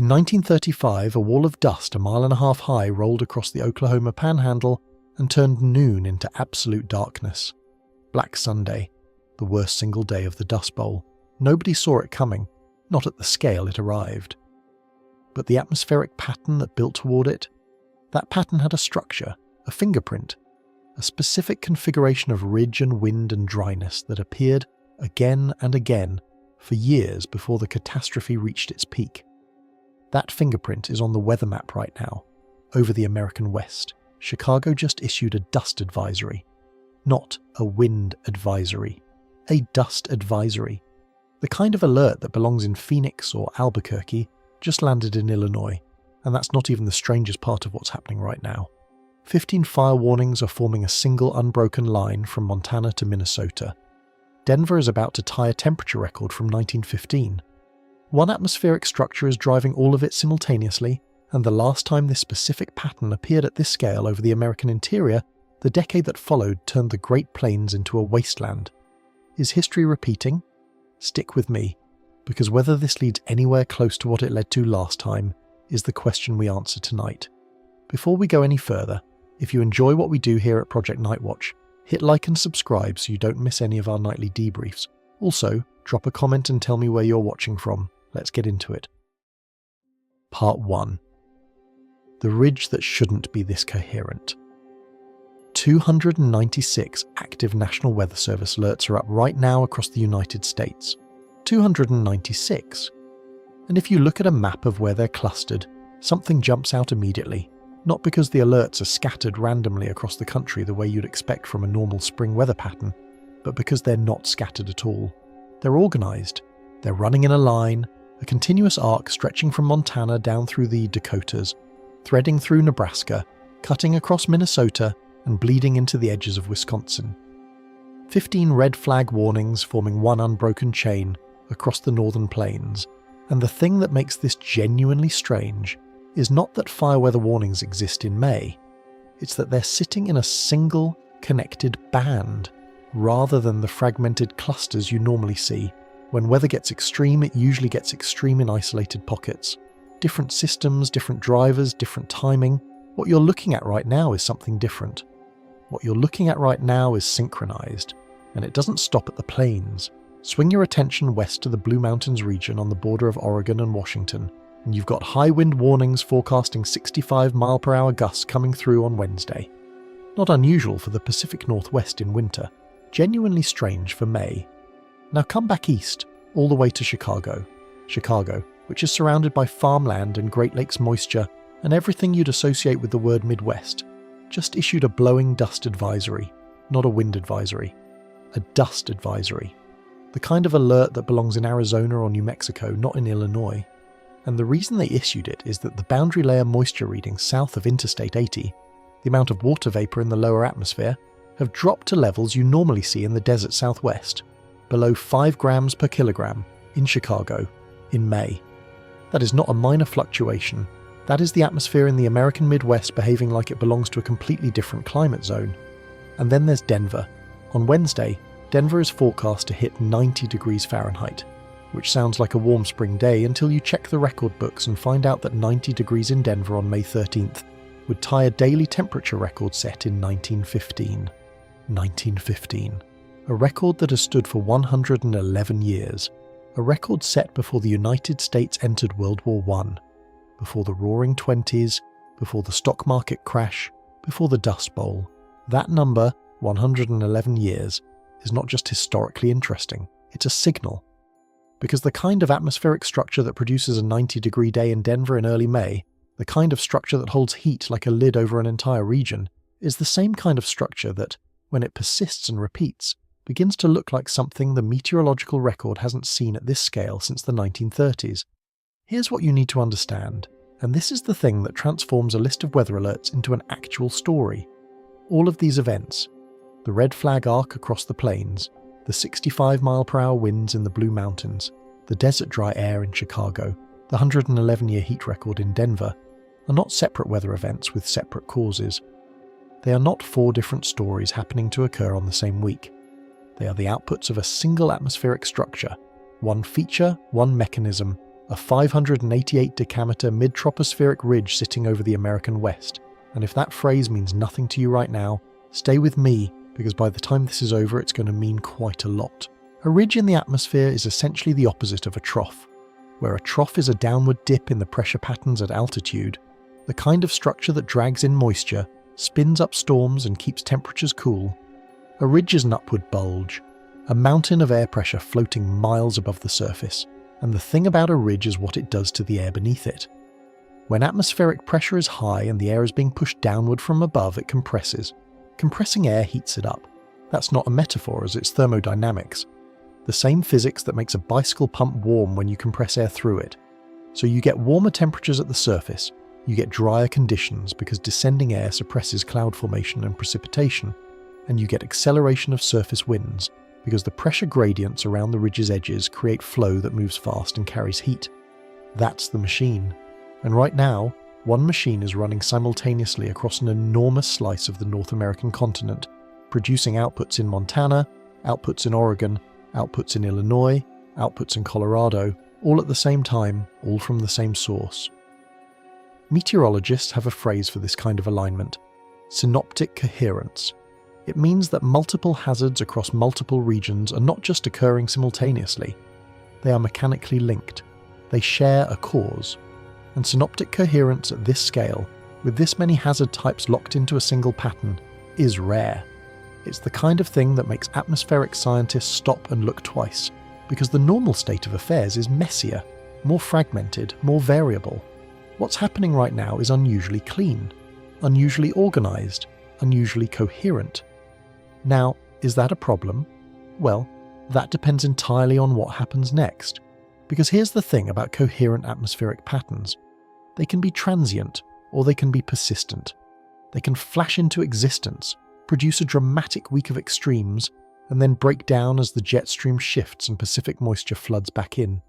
In 1935, a wall of dust 1.5 miles high rolled across the Oklahoma Panhandle and turned noon into absolute darkness. Black Sunday, the worst single day of the Dust Bowl. Nobody saw it coming, not at the scale it arrived. But the atmospheric pattern that built toward it, that pattern had a structure, a fingerprint, a specific configuration of ridge and wind and dryness that appeared again and again for years before the catastrophe reached its peak. That fingerprint is on the weather map right now, over the American West. Chicago just issued a dust advisory. Not a wind advisory. A dust advisory. The kind of alert that belongs in Phoenix or Albuquerque just landed in Illinois, and that's not even the strangest part of what's happening right now. 15 fire warnings are forming a single unbroken line from Montana to Minnesota. Denver is about to tie a temperature record from 1915. One atmospheric structure is driving all of it simultaneously, and the last time this specific pattern appeared at this scale over the American interior, the decade that followed turned the Great Plains into a wasteland. Is history repeating? Stick with me, because whether this leads anywhere close to what it led to last time is the question we answer tonight. Before we go any further, if you enjoy what we do here at Project Nightwatch, hit like and subscribe so you don't miss any of our nightly debriefs. Also, drop a comment and tell me where you're watching from. Let's get into it. Part 1. The ridge that shouldn't be this coherent. 296 active National Weather Service alerts are up right now across the United States. 296. And if you look at a map of where they're clustered, something jumps out immediately. Not because the alerts are scattered randomly across the country the way you'd expect from a normal spring weather pattern, but because they're not scattered at all. They're organised. They're running in a line, a continuous arc stretching from Montana down through the Dakotas, threading through Nebraska, cutting across Minnesota, and bleeding into the edges of Wisconsin. 15 red flag warnings forming one unbroken chain across the northern plains. And the thing that makes this genuinely strange is not that fire weather warnings exist in May, it's that they're sitting in a single, connected band, rather than the fragmented clusters you normally see. When weather gets extreme, it usually gets extreme in isolated pockets. Different systems, different drivers, different timing. What you're looking at right now is something different. What you're looking at right now is synchronized, and it doesn't stop at the plains. Swing your attention west to the Blue Mountains region on the border of Oregon and Washington, and you've got high wind warnings forecasting 65-mile-per-hour gusts coming through on Wednesday. Not unusual for the Pacific Northwest in winter, genuinely strange for May. Now come back east, all the way to Chicago. Chicago, which is surrounded by farmland and Great Lakes moisture and everything you'd associate with the word Midwest, just issued a blowing dust advisory, not a wind advisory. A dust advisory. The kind of alert that belongs in Arizona or New Mexico, not in Illinois. And the reason they issued it is that the boundary layer moisture readings south of Interstate 80, the amount of water vapor in the lower atmosphere, have dropped to levels you normally see in the desert southwest, below 5 grams per kilogram in Chicago in May. That is not a minor fluctuation. That is the atmosphere in the American Midwest behaving like it belongs to a completely different climate zone. And then there's Denver. On Wednesday, Denver is forecast to hit 90 degrees Fahrenheit, which sounds like a warm spring day until you check the record books and find out that 90 degrees in Denver on May 13th would tie a daily temperature record set in 1915. 1915. A record that has stood for 111 years. A record set before the United States entered World War I, before the Roaring Twenties, before the stock market crash, before the Dust Bowl. That number, 111 years, is not just historically interesting, it's a signal. Because the kind of atmospheric structure that produces a 90-degree day in Denver in early May, the kind of structure that holds heat like a lid over an entire region, is the same kind of structure that, when it persists and repeats, begins to look like something the meteorological record hasn't seen at this scale since the 1930s. Here's what you need to understand, and this is the thing that transforms a list of weather alerts into an actual story. All of these events, the red flag arc across the plains, the 65-mile-per-hour winds in the Blue Mountains, the desert dry air in Chicago, the 111-year heat record in Denver, are not separate weather events with separate causes. They are not 4 different stories happening to occur on the same week. They are the outputs of a single atmospheric structure, one feature, one mechanism, a 588 decameter mid-tropospheric ridge sitting over the American West. And if that phrase means nothing to you right now, stay with me, because by the time this is over it's going to mean quite a lot. A ridge in the atmosphere is essentially the opposite of a trough. Where a trough is a downward dip in the pressure patterns at altitude, the kind of structure that drags in moisture, spins up storms and keeps temperatures cool, a ridge is an upward bulge, a mountain of air pressure floating miles above the surface, and the thing about a ridge is what it does to the air beneath it. When atmospheric pressure is high and the air is being pushed downward from above, it compresses. Compressing air heats it up. That's not a metaphor, as it's thermodynamics. The same physics that makes a bicycle pump warm when you compress air through it. So you get warmer temperatures at the surface, you get drier conditions because descending air suppresses cloud formation and precipitation, and you get acceleration of surface winds because the pressure gradients around the ridge's edges create flow that moves fast and carries heat. That's the machine. And right now, one machine is running simultaneously across an enormous slice of the North American continent, producing outputs in Montana, outputs in Oregon, outputs in Illinois, outputs in Colorado, all at the same time, all from the same source. Meteorologists have a phrase for this kind of alignment: synoptic coherence. It means that multiple hazards across multiple regions are not just occurring simultaneously. They are mechanically linked. They share a cause. And synoptic coherence at this scale, with this many hazard types locked into a single pattern, is rare. It's the kind of thing that makes atmospheric scientists stop and look twice, because the normal state of affairs is messier, more fragmented, more variable. What's happening right now is unusually clean, unusually organised, unusually coherent. Now, is that a problem? Well, that depends entirely on what happens next. Because here's the thing about coherent atmospheric patterns. They can be transient, or they can be persistent. They can flash into existence, produce a dramatic week of extremes, and then break down as the jet stream shifts and Pacific moisture floods back in.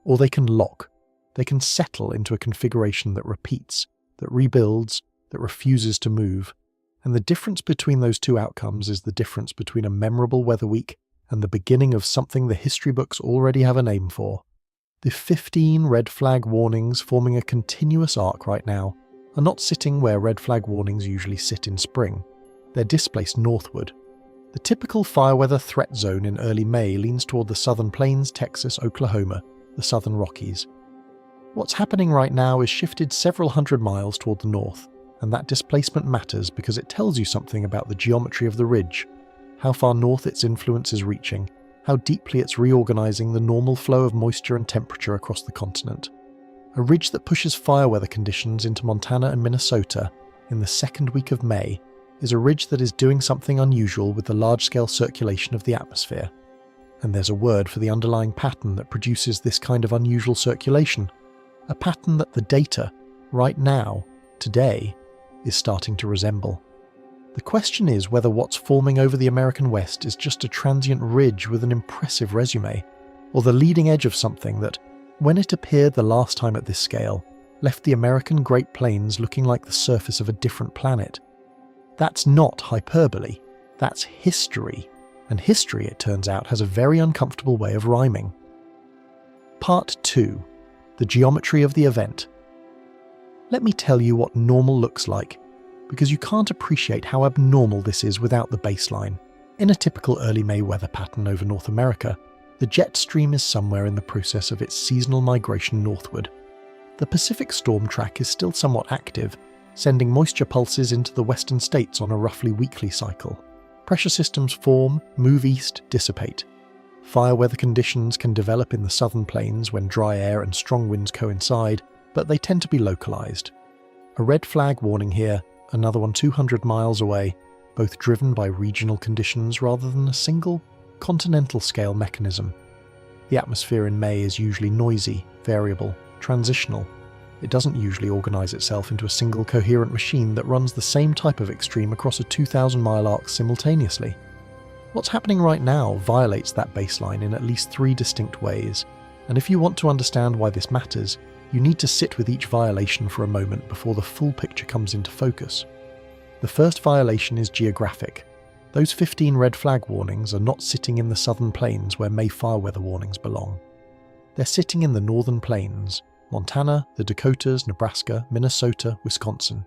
Or they can lock. They can settle into a configuration that repeats, that rebuilds, that refuses to move. And the difference between those two outcomes is the difference between a memorable weather week and the beginning of something the history books already have a name for. The 15 red flag warnings forming a continuous arc right now are not sitting where red flag warnings usually sit in spring. They're displaced northward. The typical fire weather threat zone in early May leans toward the southern plains, Texas, Oklahoma, the southern Rockies. What's happening right now is shifted several hundred miles toward the north, and that displacement matters because it tells you something about the geometry of the ridge, how far north its influence is reaching, how deeply it's reorganizing the normal flow of moisture and temperature across the continent. A ridge that pushes fire weather conditions into Montana and Minnesota in the second week of May is a ridge that is doing something unusual with the large-scale circulation of the atmosphere. And there's a word for the underlying pattern that produces this kind of unusual circulation, a pattern that the data, right now, today, is starting to resemble. The question is whether what's forming over the American West is just a transient ridge with an impressive resume, or the leading edge of something that, when it appeared the last time at this scale, left the American Great Plains looking like the surface of a different planet. That's not hyperbole, that's history, and history, it turns out, has a very uncomfortable way of rhyming. Part 2. The geometry of the event. Let me tell you what normal looks like, because you can't appreciate how abnormal this is without the baseline. In a typical early May weather pattern over North America, the jet stream is somewhere in the process of its seasonal migration northward. The Pacific storm track is still somewhat active, sending moisture pulses into the western states on a roughly weekly cycle. Pressure systems form, move east, dissipate. Fire weather conditions can develop in the southern plains when dry air and strong winds coincide, but they tend to be localized. A red flag warning here, another one 200 miles away, both driven by regional conditions rather than a single continental scale mechanism. The atmosphere in May is usually noisy, variable, transitional. It doesn't usually organize itself into a single coherent machine that runs the same type of extreme across a 2,000-mile arc simultaneously. What's happening right now violates that baseline in at least 3 distinct ways, and if you want to understand why this matters, you need to sit with each violation for a moment before the full picture comes into focus. The first violation is geographic. Those 15 red flag warnings are not sitting in the southern plains where May fire weather warnings belong. They're sitting in the northern plains, Montana, the Dakotas, Nebraska, Minnesota, Wisconsin.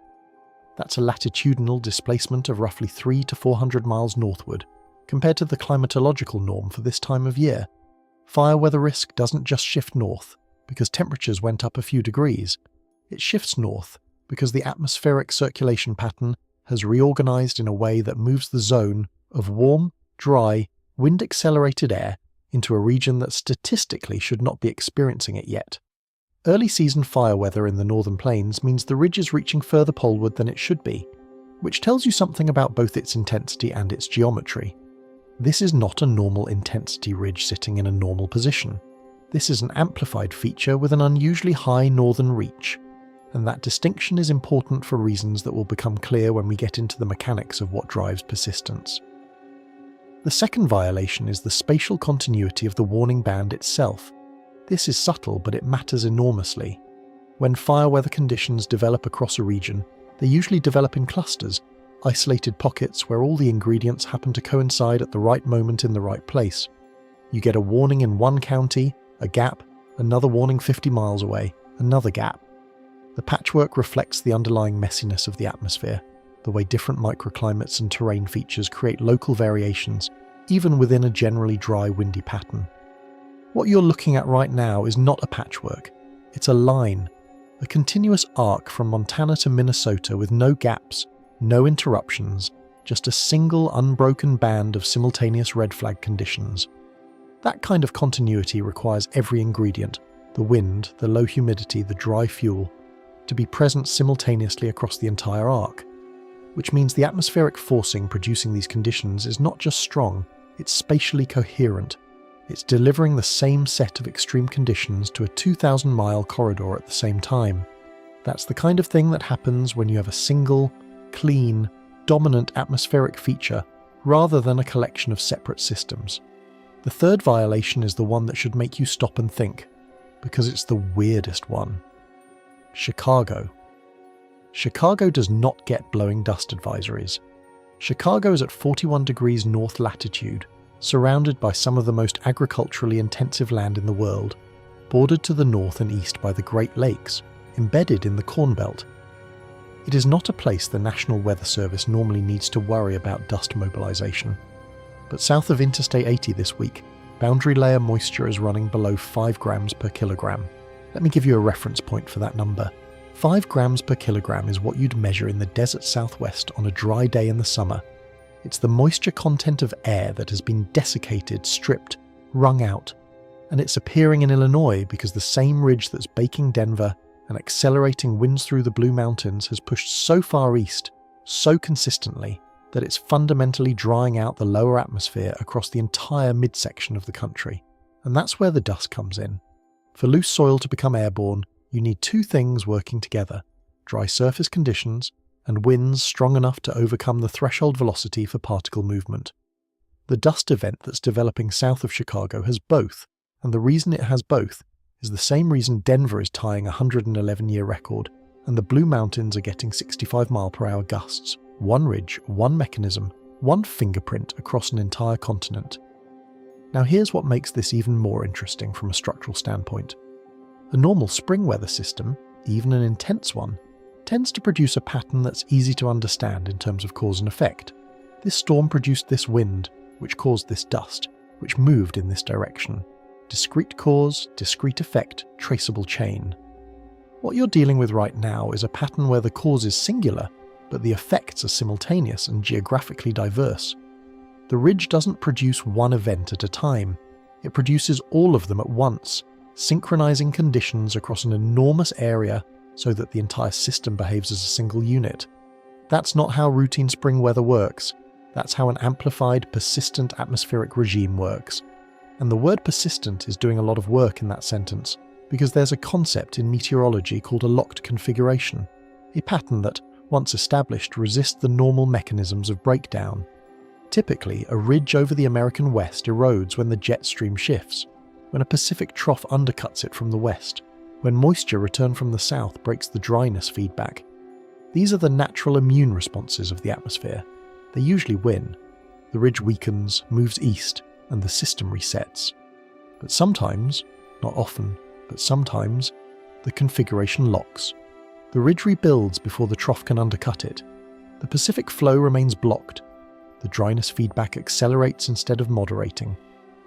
That's a latitudinal displacement of roughly 300 to 400 miles northward, compared to the climatological norm for this time of year. Fire weather risk doesn't just shift north because temperatures went up a few degrees. It shifts north because the atmospheric circulation pattern has reorganized in a way that moves the zone of warm, dry, wind-accelerated air into a region that statistically should not be experiencing it yet. Early season fire weather in the northern plains means the ridge is reaching further poleward than it should be, which tells you something about both its intensity and its geometry. This is not a normal intensity ridge sitting in a normal position. This is an amplified feature with an unusually high northern reach, and that distinction is important for reasons that will become clear when we get into the mechanics of what drives persistence. The second violation is the spatial continuity of the warning band itself. This is subtle, but it matters enormously. When fire weather conditions develop across a region, they usually develop in clusters, isolated pockets where all the ingredients happen to coincide at the right moment in the right place. You get a warning in one county, a gap, another warning 50 miles away, another gap. The patchwork reflects the underlying messiness of the atmosphere, the way different microclimates and terrain features create local variations, even within a generally dry, windy pattern. What you're looking at right now is not a patchwork, it's a line, a continuous arc from Montana to Minnesota with no gaps, no interruptions, just a single unbroken band of simultaneous red flag conditions. That kind of continuity requires every ingredient, the wind, the low humidity, the dry fuel, to be present simultaneously across the entire arc, which means the atmospheric forcing producing these conditions is not just strong, it's spatially coherent. It's delivering the same set of extreme conditions to a 2,000-mile corridor at the same time. That's the kind of thing that happens when you have a single, clean, dominant atmospheric feature rather than a collection of separate systems. The third violation is the one that should make you stop and think, because it's the weirdest one. Chicago. Chicago does not get blowing dust advisories. Chicago is at 41 degrees north latitude, surrounded by some of the most agriculturally intensive land in the world, bordered to the north and east by the Great Lakes, embedded in the Corn Belt. It is not a place the National Weather Service normally needs to worry about dust mobilization. But south of Interstate 80 this week, boundary layer moisture is running below 5 grams per kilogram. Let me give you a reference point for that number. 5 grams per kilogram is what you'd measure in the desert southwest on a dry day in the summer. It's the moisture content of air that has been desiccated, stripped, wrung out, and it's appearing in Illinois because the same ridge that's baking Denver and accelerating winds through the Blue Mountains has pushed so far east, so consistently, that it's fundamentally drying out the lower atmosphere across the entire midsection of the country. And that's where the dust comes in. For loose soil to become airborne, you need two things working together: dry surface conditions and winds strong enough to overcome the threshold velocity for particle movement. The dust event that's developing south of Chicago has both, and the reason it has both is the same reason Denver is tying a 111-year record, and the Blue Mountains are getting 65-mile-per-hour gusts. One ridge, one mechanism, one fingerprint across an entire continent. Now here's what makes this even more interesting from a structural standpoint. A normal spring weather system, even an intense one, tends to produce a pattern that's easy to understand in terms of cause and effect. This storm produced this wind, which caused this dust, which moved in this direction. Discrete cause, discrete effect, traceable chain. What you're dealing with right now is a pattern where the cause is singular, but the effects are simultaneous and geographically diverse. The ridge doesn't produce one event at a time. It produces all of them at once, synchronizing conditions across an enormous area so that the entire system behaves as a single unit. That's not how routine spring weather works. That's how an amplified, persistent atmospheric regime works. And the word persistent is doing a lot of work in that sentence, because there's a concept in meteorology called a locked configuration, a pattern that, once established, resists the normal mechanisms of breakdown. Typically, a ridge over the American West erodes when the jet stream shifts, when a Pacific trough undercuts it from the west, when moisture returned from the south breaks the dryness feedback. These are the natural immune responses of the atmosphere. They usually win. The ridge weakens, moves east, and the system resets. But sometimes, not often, but sometimes, the configuration locks. The ridge rebuilds before the trough can undercut it. The Pacific flow remains blocked. The dryness feedback accelerates instead of moderating.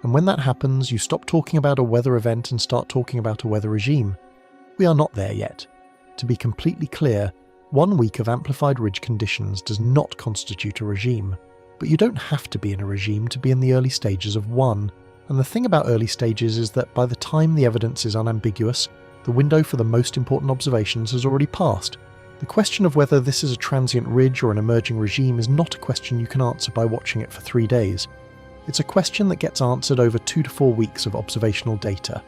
And when that happens, you stop talking about a weather event and start talking about a weather regime. We are not there yet. To be completely clear, 1 week of amplified ridge conditions does not constitute a regime. But you don't have to be in a regime to be in the early stages of one. And the thing about early stages is that by the time the evidence is unambiguous, the window for the most important observations has already passed. The question of whether this is a transient ridge or an emerging regime is not a question you can answer by watching it for 3 days. It's a question that gets answered over 2 to 4 weeks of observational data.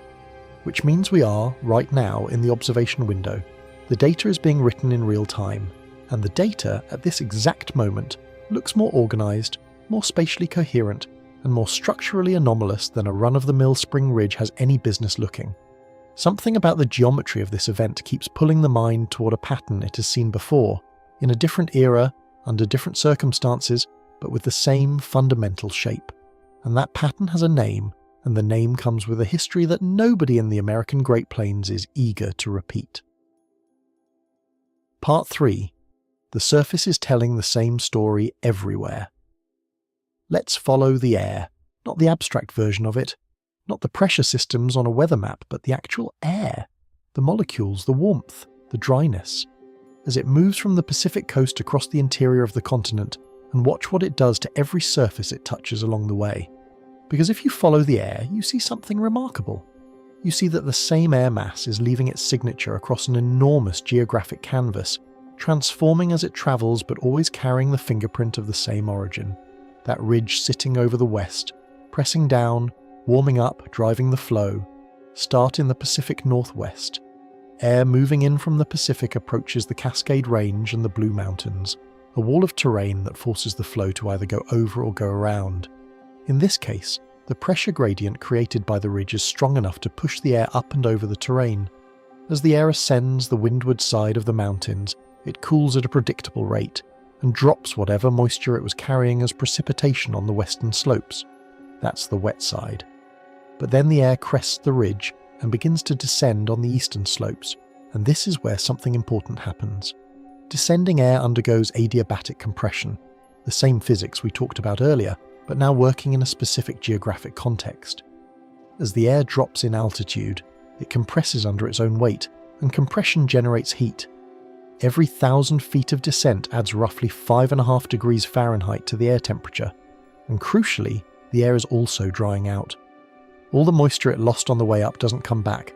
Which means we are, right now, in the observation window. The data is being written in real time, and the data, at this exact moment, looks more organised, more spatially coherent, and more structurally anomalous than a run-of-the-mill spring ridge has any business looking. Something about the geometry of this event keeps pulling the mind toward a pattern it has seen before, in a different era, under different circumstances, but with the same fundamental shape. And that pattern has a name, and the name comes with a history that nobody in the American Great Plains is eager to repeat. Part 3. The surface is telling the same story everywhere. Let's follow the air, not the abstract version of it, not the pressure systems on a weather map, but the actual air, the molecules, the warmth, the dryness, as it moves from the Pacific coast across the interior of the continent, and watch what it does to every surface it touches along the way. Because if you follow the air, you see something remarkable. You see that the same air mass is leaving its signature across an enormous geographic canvas, transforming as it travels but always carrying the fingerprint of the same origin. That ridge sitting over the west, pressing down, warming up, driving the flow, start in the Pacific Northwest. Air moving in from the Pacific approaches the Cascade Range and the Blue Mountains, a wall of terrain that forces the flow to either go over or go around. In this case, the pressure gradient created by the ridge is strong enough to push the air up and over the terrain. As the air ascends the windward side of the mountains, it cools at a predictable rate, and drops whatever moisture it was carrying as precipitation on the western slopes. That's the wet side. But then the air crests the ridge and begins to descend on the eastern slopes, and this is where something important happens. Descending air undergoes adiabatic compression, the same physics we talked about earlier, but now working in a specific geographic context. As the air drops in altitude, it compresses under its own weight, and compression generates heat. Every 1,000 feet of descent adds roughly 5.5 degrees Fahrenheit to the air temperature, and crucially, the air is also drying out. All the moisture it lost on the way up doesn't come back,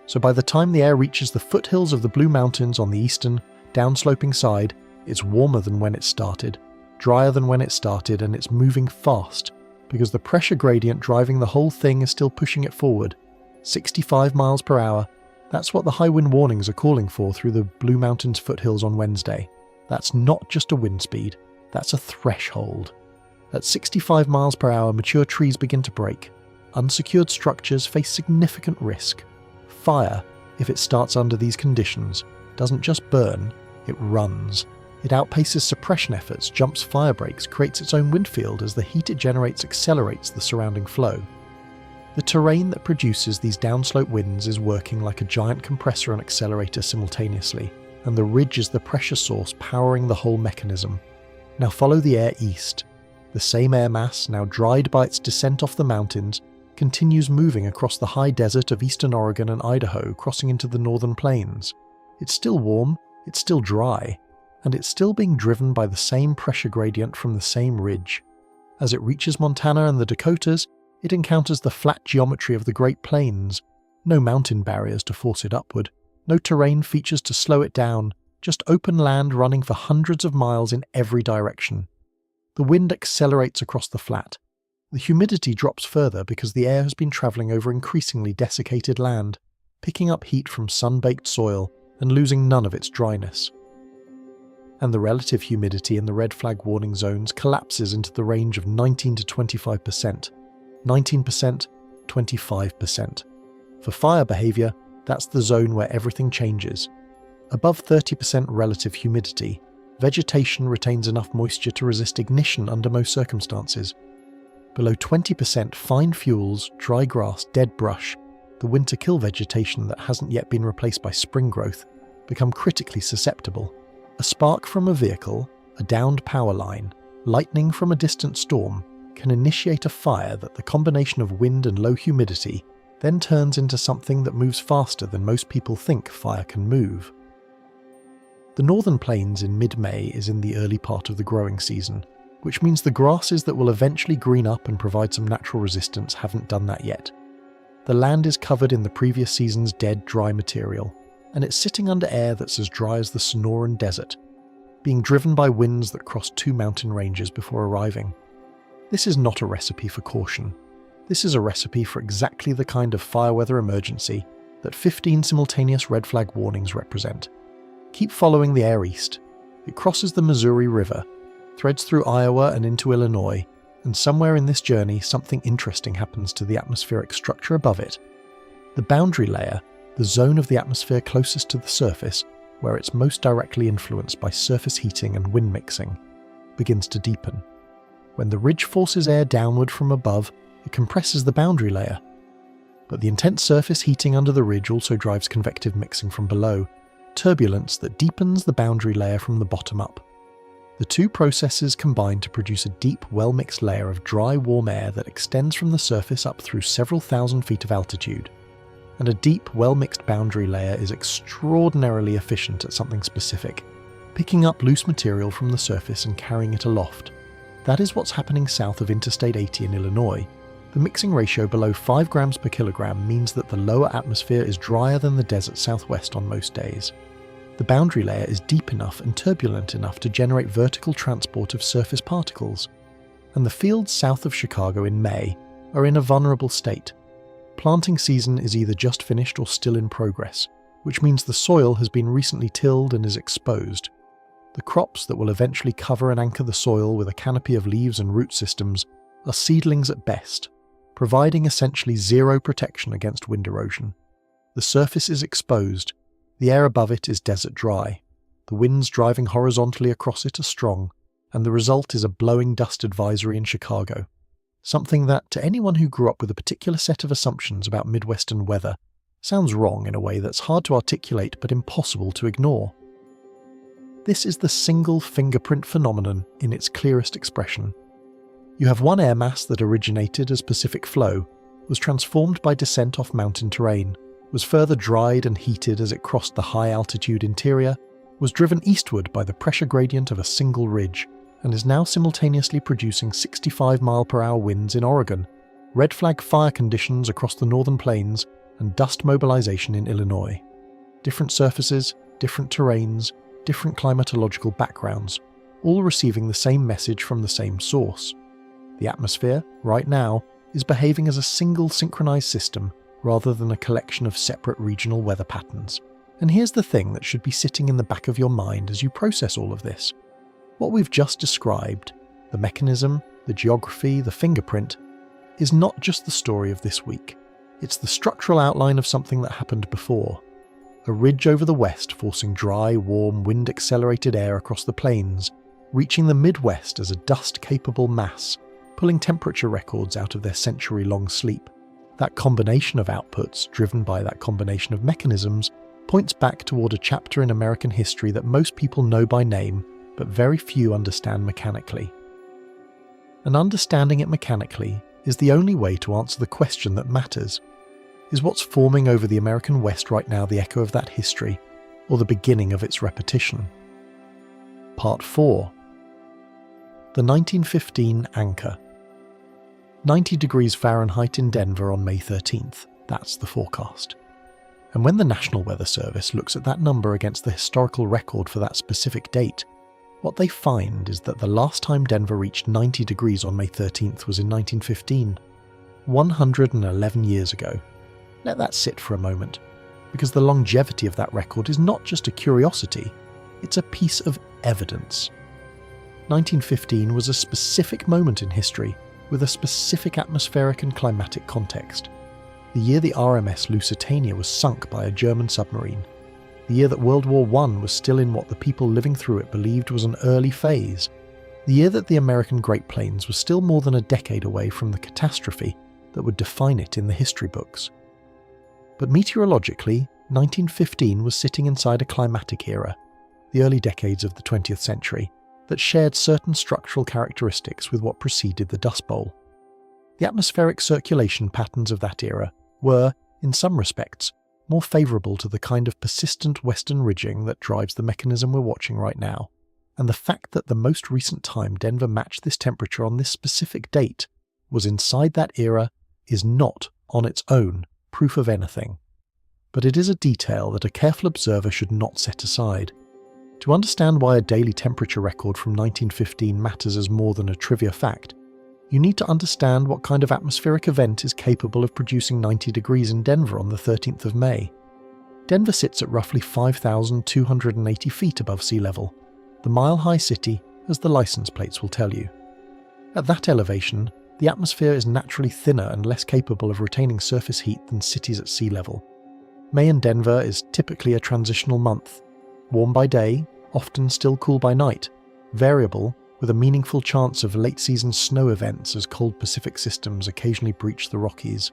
so by the time the air reaches the foothills of the Blue Mountains on the eastern, downsloping side, it's warmer than when it started, drier than when it started, and it's moving fast, because the pressure gradient driving the whole thing is still pushing it forward. 65 miles per hour, that's what the high wind warnings are calling for through the Blue Mountains foothills on Wednesday. That's not just a wind speed, that's a threshold. At 65 miles per hour, mature trees begin to break. Unsecured structures face significant risk. Fire, if it starts under these conditions, doesn't just burn, it runs. It outpaces suppression efforts, jumps fire breaks, creates its own wind field as the heat it generates accelerates the surrounding flow. The terrain that produces these downslope winds is working like a giant compressor and accelerator simultaneously, and the ridge is the pressure source powering the whole mechanism. Now follow the air east. The same air mass, now dried by its descent off the mountains, continues moving across the high desert of eastern Oregon and Idaho, crossing into the northern plains. It's still warm, it's still dry, and it's still being driven by the same pressure gradient from the same ridge. As it reaches Montana and the Dakotas, it encounters the flat geometry of the Great Plains. No mountain barriers to force it upward, no terrain features to slow it down, just open land running for hundreds of miles in every direction. The wind accelerates across the flat. The humidity drops further because the air has been travelling over increasingly desiccated land, picking up heat from sun-baked soil and losing none of its dryness. And the relative humidity in the red flag warning zones collapses into the range of 19 to 25%, 19%, 25%. For fire behaviour, that's the zone where everything changes. Above 30% relative humidity, vegetation retains enough moisture to resist ignition under most circumstances. Below 20% fine fuels, dry grass, dead brush, the winter kill vegetation that hasn't yet been replaced by spring growth, become critically susceptible. A spark from a vehicle, a downed power line, lightning from a distant storm can initiate a fire that the combination of wind and low humidity then turns into something that moves faster than most people think fire can move. The northern plains in mid-May is in the early part of the growing season, which means the grasses that will eventually green up and provide some natural resistance haven't done that yet. The land is covered in the previous season's dead, dry material, and it's sitting under air that's as dry as the Sonoran Desert, being driven by winds that cross 2 mountain ranges before arriving. This is not a recipe for caution. This is a recipe for exactly the kind of fire weather emergency that 15 simultaneous red flag warnings represent. Keep following the air east. It crosses the Missouri River, threads through Iowa and into Illinois, and somewhere in this journey something interesting happens to the atmospheric structure above it. The boundary layer, the zone of the atmosphere closest to the surface, where it's most directly influenced by surface heating and wind mixing, begins to deepen. When the ridge forces air downward from above, it compresses the boundary layer. But the intense surface heating under the ridge also drives convective mixing from below, turbulence that deepens the boundary layer from the bottom up. The two processes combine to produce a deep, well-mixed layer of dry, warm air that extends from the surface up through several thousand feet of altitude. And a deep, well-mixed boundary layer is extraordinarily efficient at something specific, picking up loose material from the surface and carrying it aloft. That is what's happening south of Interstate 80 in Illinois. The mixing ratio below 5 grams per kilogram means that the lower atmosphere is drier than the desert southwest on most days. The boundary layer is deep enough and turbulent enough to generate vertical transport of surface particles, and the fields south of Chicago in May are in a vulnerable state. Planting season is either just finished or still in progress, which means the soil has been recently tilled and is exposed. The crops that will eventually cover and anchor the soil with a canopy of leaves and root systems are seedlings at best, providing essentially zero protection against wind erosion. The surface is exposed, the air above it is desert dry, the winds driving horizontally across it are strong, and the result is a blowing dust advisory in Chicago. Something that, to anyone who grew up with a particular set of assumptions about Midwestern weather, sounds wrong in a way that's hard to articulate but impossible to ignore. This is the single fingerprint phenomenon in its clearest expression. You have one air mass that originated as Pacific flow, was transformed by descent off mountain terrain, was further dried and heated as it crossed the high-altitude interior, was driven eastward by the pressure gradient of a single ridge, and is now simultaneously producing 65-mile-per-hour winds in Oregon, red flag fire conditions across the northern plains, and dust mobilization in Illinois. Different surfaces, different terrains, different climatological backgrounds, all receiving the same message from the same source. The atmosphere, right now, is behaving as a single synchronized system rather than a collection of separate regional weather patterns. And here's the thing that should be sitting in the back of your mind as you process all of this. What we've just described, the mechanism, the geography, the fingerprint, is not just the story of this week. It's the structural outline of something that happened before. A ridge over the west forcing dry, warm, wind-accelerated air across the plains, reaching the Midwest as a dust-capable mass, pulling temperature records out of their century-long sleep. That combination of outputs, driven by that combination of mechanisms, points back toward a chapter in American history that most people know by name, but very few understand mechanically. And understanding it mechanically is the only way to answer the question that matters. Is what's forming over the American West right now the echo of that history, or the beginning of its repetition? Part 4. The 1915 Anchor. 90 degrees Fahrenheit in Denver on May 13th, that's the forecast. And when the National Weather Service looks at that number against the historical record for that specific date, what they find is that the last time Denver reached 90 degrees on May 13th was in 1915, 111 years ago. Let that sit for a moment, because the longevity of that record is not just a curiosity, it's a piece of evidence. 1915 was a specific moment in history, with a specific atmospheric and climatic context. The year the RMS Lusitania was sunk by a German submarine. The year that World War I was still in what the people living through it believed was an early phase. The year that the American Great Plains was still more than a decade away from the catastrophe that would define it in the history books. But meteorologically, 1915 was sitting inside a climatic era, the early decades of the 20th century, that shared certain structural characteristics with what preceded the Dust Bowl. The atmospheric circulation patterns of that era were, in some respects, more favourable to the kind of persistent western ridging that drives the mechanism we're watching right now, and the fact that the most recent time Denver matched this temperature on this specific date was inside that era is not, on its own, proof of anything. But it is a detail that a careful observer should not set aside. To understand why a daily temperature record from 1915 matters as more than a trivia fact, you need to understand what kind of atmospheric event is capable of producing 90 degrees in Denver on the 13th of May. Denver sits at roughly 5,280 feet above sea level, the mile-high city, as the license plates will tell you. At that elevation, the atmosphere is naturally thinner and less capable of retaining surface heat than cities at sea level. May in Denver is typically a transitional month, warm by day, often still cool by night, variable, with a meaningful chance of late-season snow events as cold Pacific systems occasionally breach the Rockies.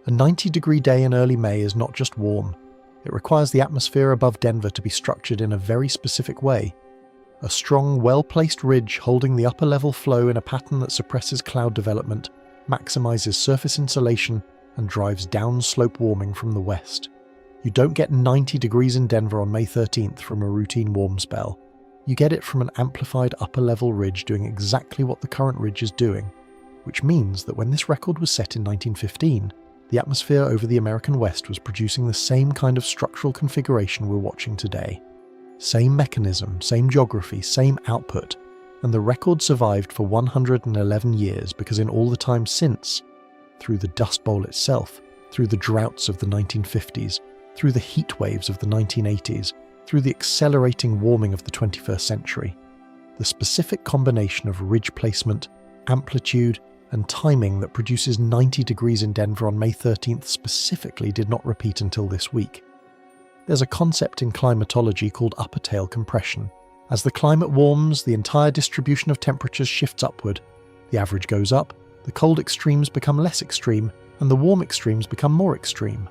A 90-degree day in early May is not just warm, it requires the atmosphere above Denver to be structured in a very specific way. A strong, well-placed ridge holding the upper-level flow in a pattern that suppresses cloud development, maximizes surface insulation, and drives downslope warming from the west. You don't get 90 degrees in Denver on May 13th from a routine warm spell. You get it from an amplified upper-level ridge doing exactly what the current ridge is doing, which means that when this record was set in 1915, the atmosphere over the American West was producing the same kind of structural configuration we're watching today. Same mechanism, same geography, same output, and the record survived for 111 years because in all the time since, through the Dust Bowl itself, through the droughts of the 1950s, through the heat waves of the 1980s, through the accelerating warming of the 21st century, the specific combination of ridge placement, amplitude, and timing that produces 90 degrees in Denver on May 13th specifically did not repeat until this week. There's a concept in climatology called upper tail compression. As the climate warms, the entire distribution of temperatures shifts upward. The average goes up, the cold extremes become less extreme, and the warm extremes become more extreme.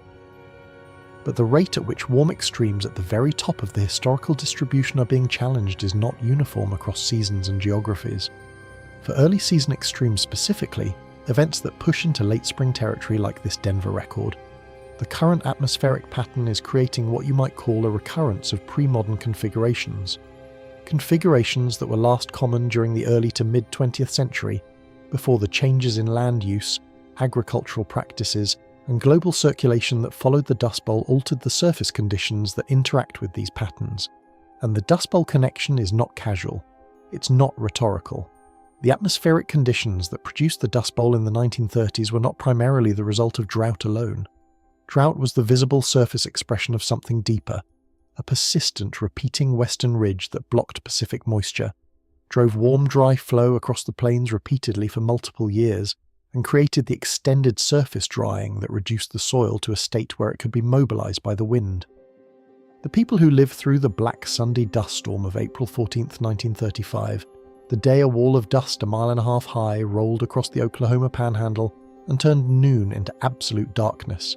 But the rate at which warm extremes at the very top of the historical distribution are being challenged is not uniform across seasons and geographies. For early season extremes specifically, events that push into late spring territory like this Denver record, the current atmospheric pattern is creating what you might call a recurrence of pre-modern configurations. Configurations that were last common during the early to mid-20th century, before the changes in land use, agricultural practices, and global circulation that followed the Dust Bowl altered the surface conditions that interact with these patterns. And the Dust Bowl connection is not casual. It's not rhetorical. The atmospheric conditions that produced the Dust Bowl in the 1930s were not primarily the result of drought alone. Drought was the visible surface expression of something deeper, a persistent, repeating western ridge that blocked Pacific moisture, drove warm, dry flow across the plains repeatedly for multiple years, and created the extended surface drying that reduced the soil to a state where it could be mobilized by the wind. The people who lived through the Black Sunday dust storm of April 14, 1935, the day a wall of dust a mile and a half high rolled across the Oklahoma Panhandle and turned noon into absolute darkness.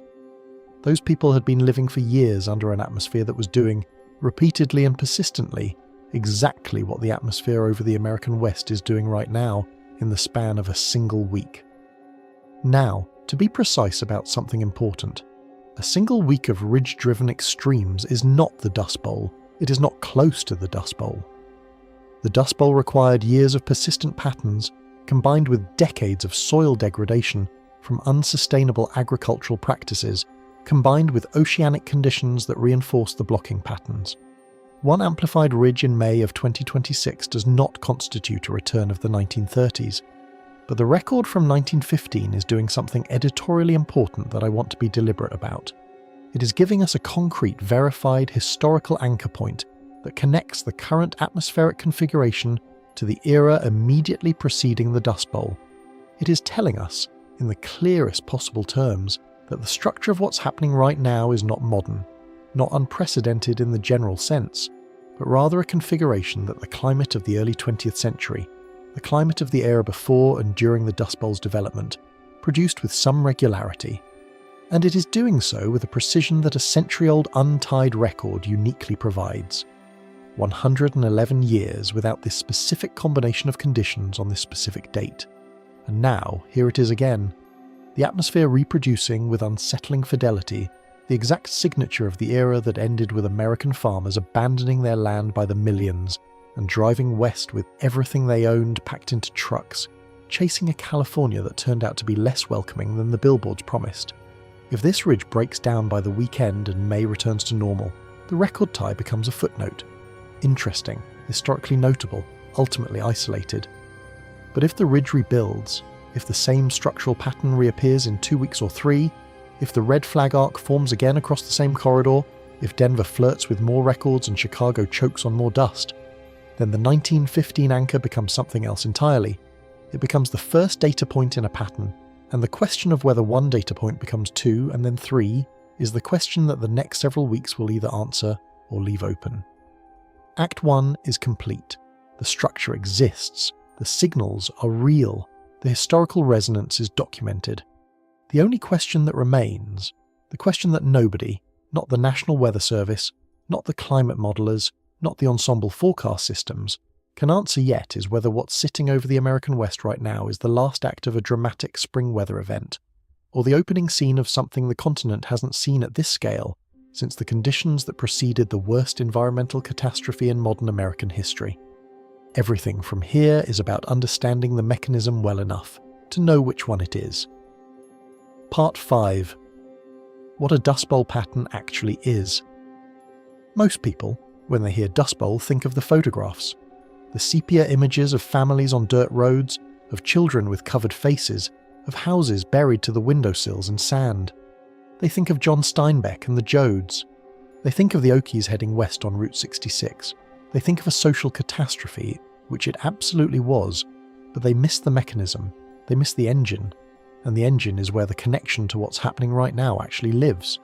Those people had been living for years under an atmosphere that was doing, repeatedly and persistently, exactly what the atmosphere over the American West is doing right now in the span of a single week. Now, to be precise about something important, a single week of ridge-driven extremes is not the Dust Bowl. It is not close to the Dust Bowl. The Dust Bowl required years of persistent patterns, combined with decades of soil degradation from unsustainable agricultural practices, combined with oceanic conditions that reinforce the blocking patterns. One amplified ridge in May of 2026 does not constitute a return of the 1930s, but the record from 1915 is doing something editorially important that I want to be deliberate about. It is giving us a concrete, verified, historical anchor point that connects the current atmospheric configuration to the era immediately preceding the Dust Bowl. It is telling us, in the clearest possible terms, that the structure of what's happening right now is not modern, not unprecedented in the general sense, but rather a configuration that the climate of the early 20th century, the climate of the era before and during the Dust Bowl's development, produced with some regularity. And it is doing so with a precision that a century-old untied record uniquely provides. 111 years without this specific combination of conditions on this specific date. And now, here it is again. The atmosphere reproducing with unsettling fidelity the exact signature of the era that ended with American farmers abandoning their land by the millions and driving west with everything they owned packed into trucks, chasing a California that turned out to be less welcoming than the billboards promised. If this ridge breaks down by the weekend and May returns to normal, the record tie becomes a footnote. Interesting, historically notable, ultimately isolated. But if the ridge rebuilds, if the same structural pattern reappears in 2 weeks or 3, if the red flag arc forms again across the same corridor, if Denver flirts with more records and Chicago chokes on more dust, then the 1915 anchor becomes something else entirely. It becomes the first data point in a pattern, and the question of whether one data point becomes 2 and then 3 is the question that the next several weeks will either answer or leave open. Act 1 is complete. The structure exists. The signals are real. The historical resonance is documented. The only question that remains, the question that nobody, not the National Weather Service, not the climate modelers, not the ensemble forecast systems, can answer yet is whether what's sitting over the American West right now is the last act of a dramatic spring weather event, or the opening scene of something the continent hasn't seen at this scale since the conditions that preceded the worst environmental catastrophe in modern American history. Everything from here is about understanding the mechanism well enough to know which one it is. Part 5. What a dust bowl pattern actually is. Most people, when they hear dust bowl, think of the photographs. The sepia images of families on dirt roads, of children with covered faces, of houses buried to the windowsills in sand. They think of John Steinbeck and the Jodes. They think of the Okies heading west on Route 66. They think of a social catastrophe, which it absolutely was, but they miss the mechanism, they miss the engine, and the engine is where the connection to what's happening right now actually lives.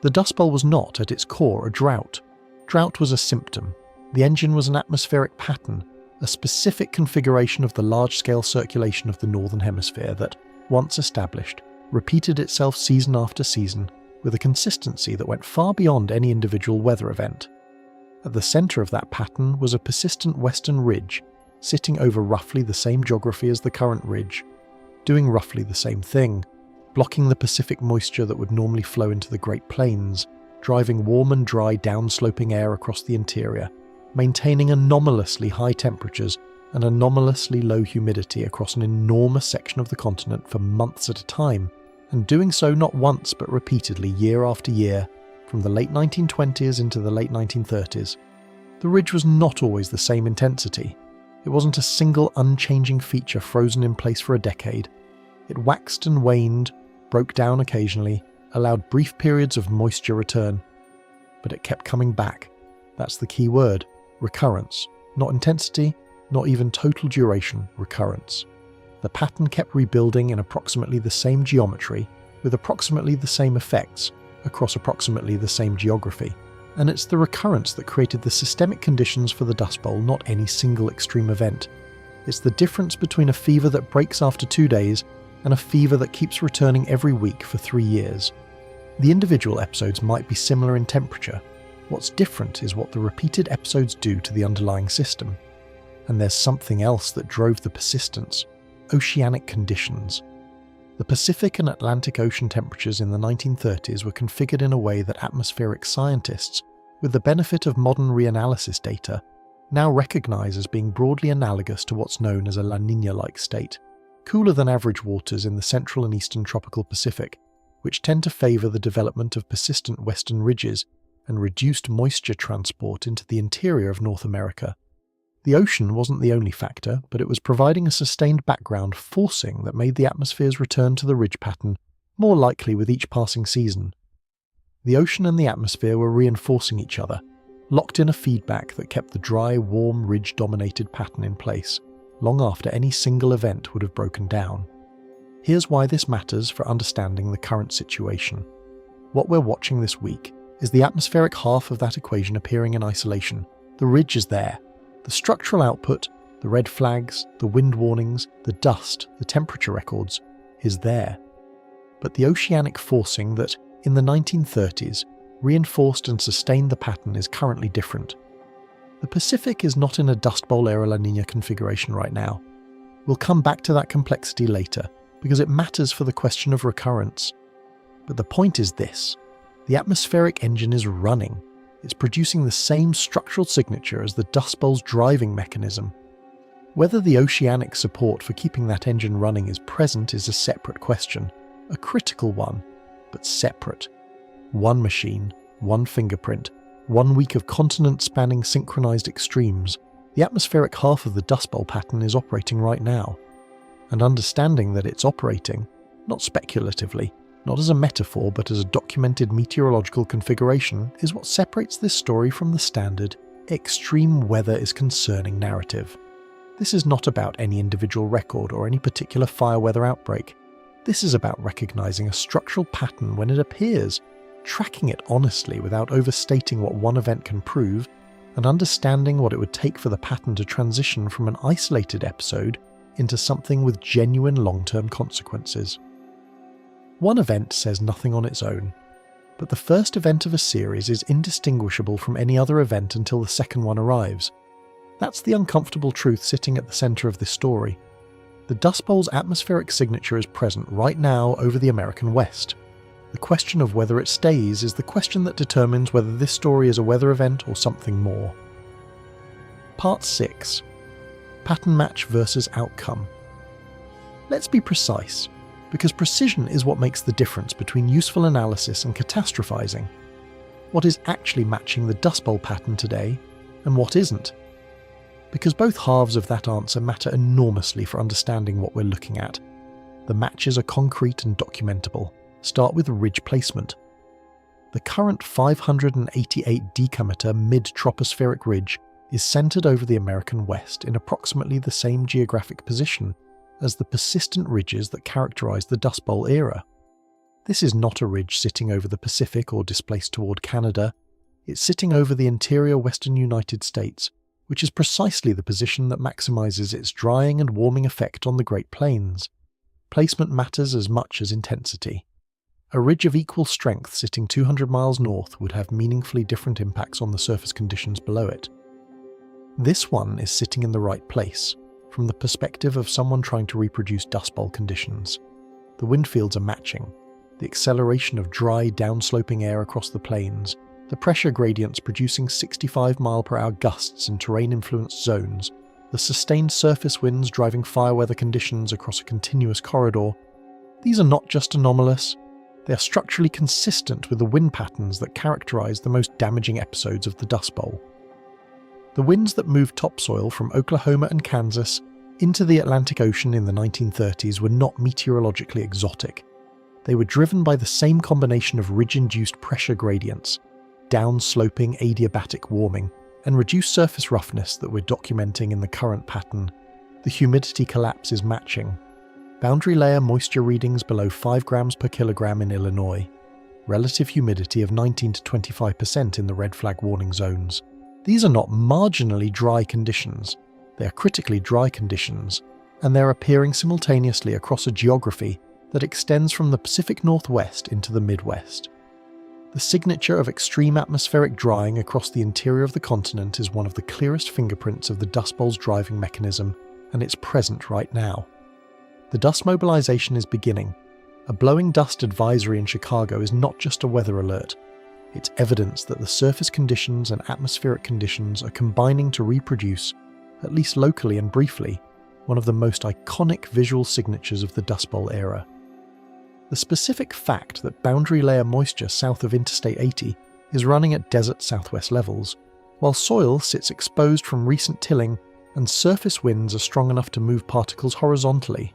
The Dust Bowl was not, at its core, a drought. Drought was a symptom. The engine was an atmospheric pattern, a specific configuration of the large-scale circulation of the Northern Hemisphere that, once established, repeated itself season after season with a consistency that went far beyond any individual weather event. At the centre of that pattern was a persistent western ridge, sitting over roughly the same geography as the current ridge, doing roughly the same thing, blocking the Pacific moisture that would normally flow into the Great Plains, driving warm and dry downsloping air across the interior, maintaining anomalously high temperatures and anomalously low humidity across an enormous section of the continent for months at a time, and doing so not once but repeatedly year after year, from the late 1920s into the late 1930s. The ridge was not always the same intensity. It wasn't a single unchanging feature frozen in place for a decade. It waxed and waned, broke down occasionally, allowed brief periods of moisture return. But it kept coming back. That's the key word, recurrence. Not intensity, not even total duration, recurrence. The pattern kept rebuilding in approximately the same geometry, with approximately the same effects, across approximately the same geography. And it's the recurrence that created the systemic conditions for the Dust Bowl, not any single extreme event. It's the difference between a fever that breaks after 2 days and a fever that keeps returning every week for 3 years. The individual episodes might be similar in temperature. What's different is what the repeated episodes do to the underlying system. And there's something else that drove the persistence: oceanic conditions. The Pacific and Atlantic Ocean temperatures in the 1930s were configured in a way that atmospheric scientists, with the benefit of modern reanalysis data, now recognise as being broadly analogous to what's known as a La Niña-like state, cooler than average waters in the central and eastern tropical Pacific, which tend to favour the development of persistent western ridges and reduced moisture transport into the interior of North America. The ocean wasn't the only factor, but it was providing a sustained background forcing that made the atmosphere's return to the ridge pattern more likely with each passing season. The ocean and the atmosphere were reinforcing each other, locked in a feedback that kept the dry, warm, ridge-dominated pattern in place, long after any single event would have broken down. Here's why this matters for understanding the current situation. What we're watching this week is the atmospheric half of that equation appearing in isolation. The ridge is there. The structural output, the red flags, the wind warnings, the dust, the temperature records, is there. but the oceanic forcing that, in the 1930s, reinforced and sustained the pattern is currently different. The Pacific is not in a Dust Bowl-era La Niña configuration right now. We'll come back to that complexity later, because it matters for the question of recurrence. But the point is this: the atmospheric engine is running. It's producing the same structural signature as the Dust Bowl's driving mechanism. Whether the oceanic support for keeping that engine running is present is a separate question, a critical one, but separate. One machine, one fingerprint, 1 week of continent-spanning synchronized extremes. The atmospheric half of the Dust Bowl pattern is operating right now. And understanding that it's operating, not speculatively, not as a metaphor but as a documented meteorological configuration, is what separates this story from the standard extreme weather is concerning narrative. This is not about any individual record or any particular fire weather outbreak. This is about recognizing a structural pattern when it appears, tracking it honestly without overstating what one event can prove, and understanding what it would take for the pattern to transition from an isolated episode into something with genuine long-term consequences. One event says nothing on its own, but the first event of a series is indistinguishable from any other event until the second one arrives. That's the uncomfortable truth sitting at the center of this story. The Dust Bowl's atmospheric signature is present right now over the American West. The question of whether it stays is the question that determines whether this story is a weather event or something more. Part 6. Pattern match versus outcome. Let's be precise, because precision is what makes the difference between useful analysis and catastrophizing. What is actually matching the Dust Bowl pattern today, and what isn't? Because both halves of that answer matter enormously for understanding what we're looking at. The matches are concrete and documentable. Start with ridge placement. The current 588 decameter mid-tropospheric ridge is centered over the American West in approximately the same geographic position as the persistent ridges that characterize the Dust Bowl era. This is not a ridge sitting over the Pacific or displaced toward Canada. It's sitting over the interior western United States, which is precisely the position that maximizes its drying and warming effect on the Great Plains. Placement matters as much as intensity. A ridge of equal strength sitting 200 miles north would have meaningfully different impacts on the surface conditions below it. This one is sitting in the right place, from the perspective of someone trying to reproduce Dust Bowl conditions. The wind fields are matching. The acceleration of dry, downsloping air across the plains, the pressure gradients producing 65 mile/hour gusts in terrain-influenced zones, the sustained surface winds driving fire weather conditions across a continuous corridor. These are not just anomalous. They are structurally consistent with the wind patterns that characterize the most damaging episodes of the Dust Bowl. The winds that moved topsoil from Oklahoma and Kansas into the Atlantic Ocean in the 1930s were not meteorologically exotic. They were driven by the same combination of ridge-induced pressure gradients, down-sloping adiabatic warming, and reduced surface roughness that we're documenting in the current pattern. The humidity collapse is matching. Boundary layer moisture readings below 5 grams per kilogram in Illinois. Relative humidity of 19 to 25% in the red flag warning zones. These are not marginally dry conditions. They are critically dry conditions, and they're appearing simultaneously across a geography that extends from the Pacific Northwest into the Midwest. The signature of extreme atmospheric drying across the interior of the continent is one of the clearest fingerprints of the Dust Bowl's driving mechanism, and it's present right now. The dust mobilization is beginning. A blowing dust advisory in Chicago is not just a weather alert. It's evidence that the surface conditions and atmospheric conditions are combining to reproduce, at least locally and briefly, one of the most iconic visual signatures of the Dust Bowl era. The specific fact that boundary layer moisture south of Interstate 80 is running at desert southwest levels, while soil sits exposed from recent tilling and surface winds are strong enough to move particles horizontally.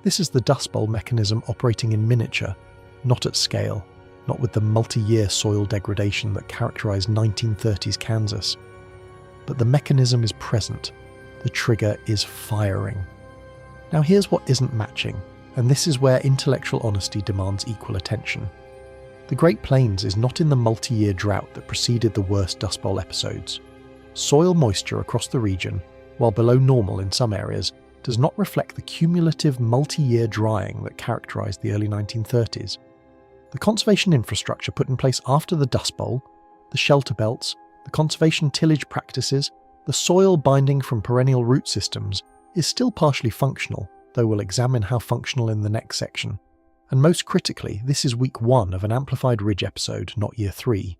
This is the Dust Bowl mechanism operating in miniature, not at scale, not with the multi-year soil degradation that characterized 1930s Kansas. But the mechanism is present. The trigger is firing. Now here's what isn't matching, and this is where intellectual honesty demands equal attention. The Great Plains is not in the multi-year drought that preceded the worst Dust Bowl episodes. Soil moisture across the region, while below normal in some areas, does not reflect the cumulative multi-year drying that characterised the early 1930s. The conservation infrastructure put in place after the Dust Bowl, the shelter belts, the conservation tillage practices, the soil binding from perennial root systems is still partially functional, though we'll examine how functional in the next section. And most critically, this is week 1 of an amplified ridge episode, not year 3.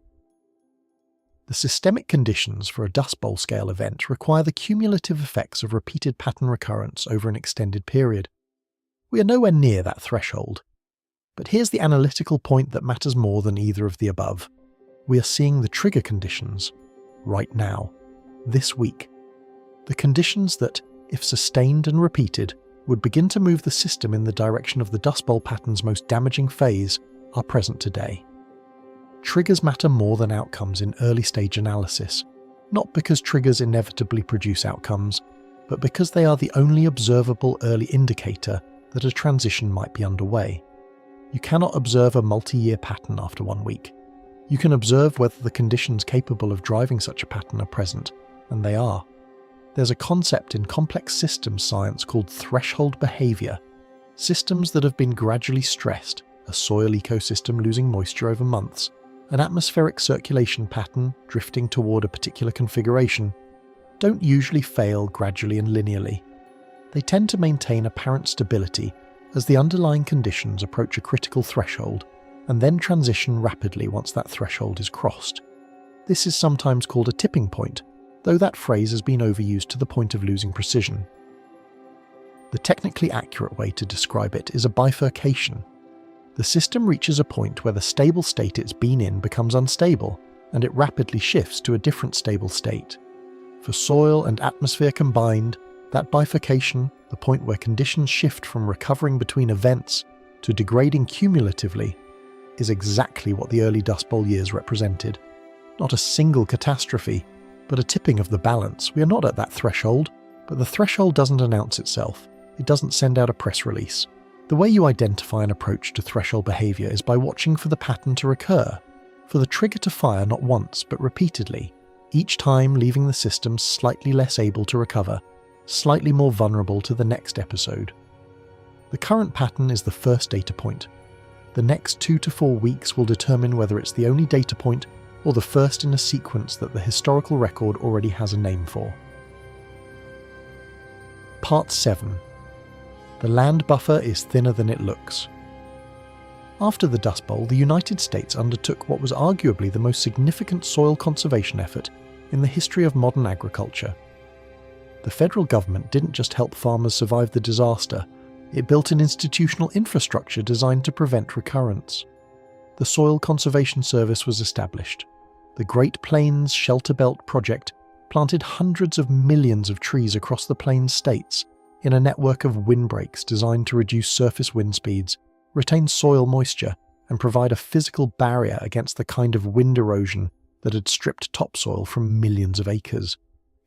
The systemic conditions for a Dust Bowl scale event require the cumulative effects of repeated pattern recurrence over an extended period. We are nowhere near that threshold. But here's the analytical point that matters more than either of the above. We are seeing the trigger conditions right now, this week. The conditions that, if sustained and repeated, would begin to move the system in the direction of the Dust Bowl pattern's most damaging phase are present today. Triggers matter more than outcomes in early-stage analysis, not because triggers inevitably produce outcomes, but because they are the only observable early indicator that a transition might be underway. You cannot observe a multi-year pattern after 1 week. You can observe whether the conditions capable of driving such a pattern are present, and they are. There's a concept in complex systems science called threshold behaviour. Systems that have been gradually stressed, a soil ecosystem losing moisture over months, an atmospheric circulation pattern drifting toward a particular configuration, don't usually fail gradually and linearly. They tend to maintain apparent stability as the underlying conditions approach a critical threshold, and then transition rapidly once that threshold is crossed. This is sometimes called a tipping point, though that phrase has been overused to the point of losing precision. The technically accurate way to describe it is a bifurcation. The system reaches a point where the stable state it's been in becomes unstable, and it rapidly shifts to a different stable state. For soil and atmosphere combined, that bifurcation, the point where conditions shift from recovering between events to degrading cumulatively, is exactly what the early Dust Bowl years represented. Not a single catastrophe, but a tipping of the balance. We are not at that threshold, but the threshold doesn't announce itself. It doesn't send out a press release. The way you identify an approach to threshold behaviour is by watching for the pattern to recur, for the trigger to fire not once but repeatedly, each time leaving the system slightly less able to recover, slightly more vulnerable to the next episode. The current pattern is the first data point. The next 2 to 4 weeks will determine whether it's the only data point or the first in a sequence that the historical record already has a name for. Part 7. The land buffer is thinner than it looks. After the Dust Bowl, the United States undertook what was arguably the most significant soil conservation effort in the history of modern agriculture. The federal government didn't just help farmers survive the disaster, it built an institutional infrastructure designed to prevent recurrence. The Soil Conservation Service was established. The Great Plains Shelter Belt Project planted hundreds of millions of trees across the Plains states in a network of windbreaks designed to reduce surface wind speeds, retain soil moisture, and provide a physical barrier against the kind of wind erosion that had stripped topsoil from millions of acres.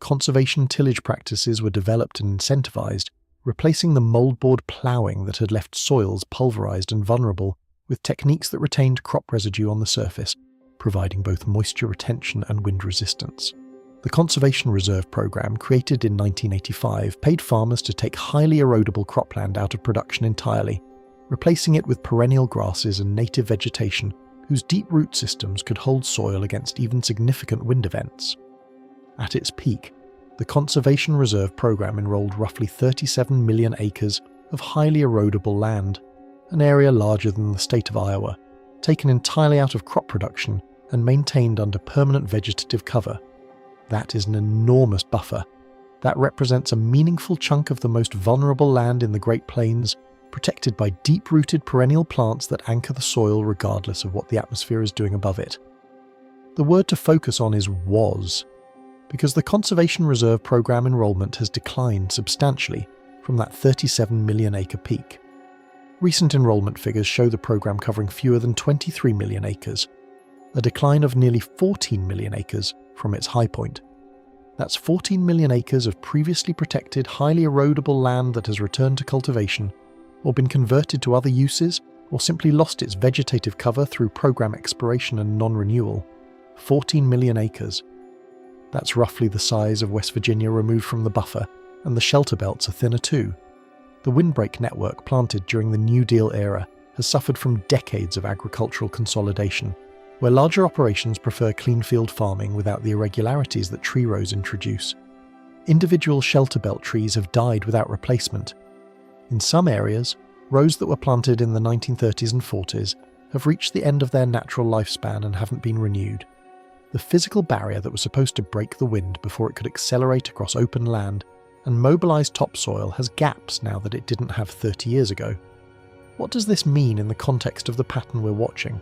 Conservation tillage practices were developed and incentivized, replacing the moldboard ploughing that had left soils pulverized and vulnerable with techniques that retained crop residue on the surface, providing both moisture retention and wind resistance. The Conservation Reserve Program, created in 1985, paid farmers to take highly erodible cropland out of production entirely, replacing it with perennial grasses and native vegetation whose deep root systems could hold soil against even significant wind events. At its peak, the Conservation Reserve Program enrolled roughly 37 million acres of highly erodible land, an area larger than the state of Iowa, taken entirely out of crop production and maintained under permanent vegetative cover. That is an enormous buffer. That represents a meaningful chunk of the most vulnerable land in the Great Plains, protected by deep-rooted perennial plants that anchor the soil regardless of what the atmosphere is doing above it. The word to focus on is was, because the Conservation Reserve Program enrollment has declined substantially from that 37 million acre peak. Recent enrollment figures show the program covering fewer than 23 million acres, a decline of nearly 14 million acres from its high point. That's 14 million acres of previously protected, highly erodible land that has returned to cultivation, or been converted to other uses, or simply lost its vegetative cover through program expiration and non-renewal. 14 million acres. That's roughly the size of West Virginia removed from the buffer, and the shelter belts are thinner too. The windbreak network planted during the New Deal era has suffered from decades of agricultural consolidation, where larger operations prefer clean field farming without the irregularities that tree rows introduce. Individual shelter belt trees have died without replacement. In some areas, rows that were planted in the 1930s and 40s have reached the end of their natural lifespan and haven't been renewed. The physical barrier that was supposed to break the wind before it could accelerate across open land and mobilise topsoil has gaps now that it didn't have 30 years ago. What does this mean in the context of the pattern we're watching?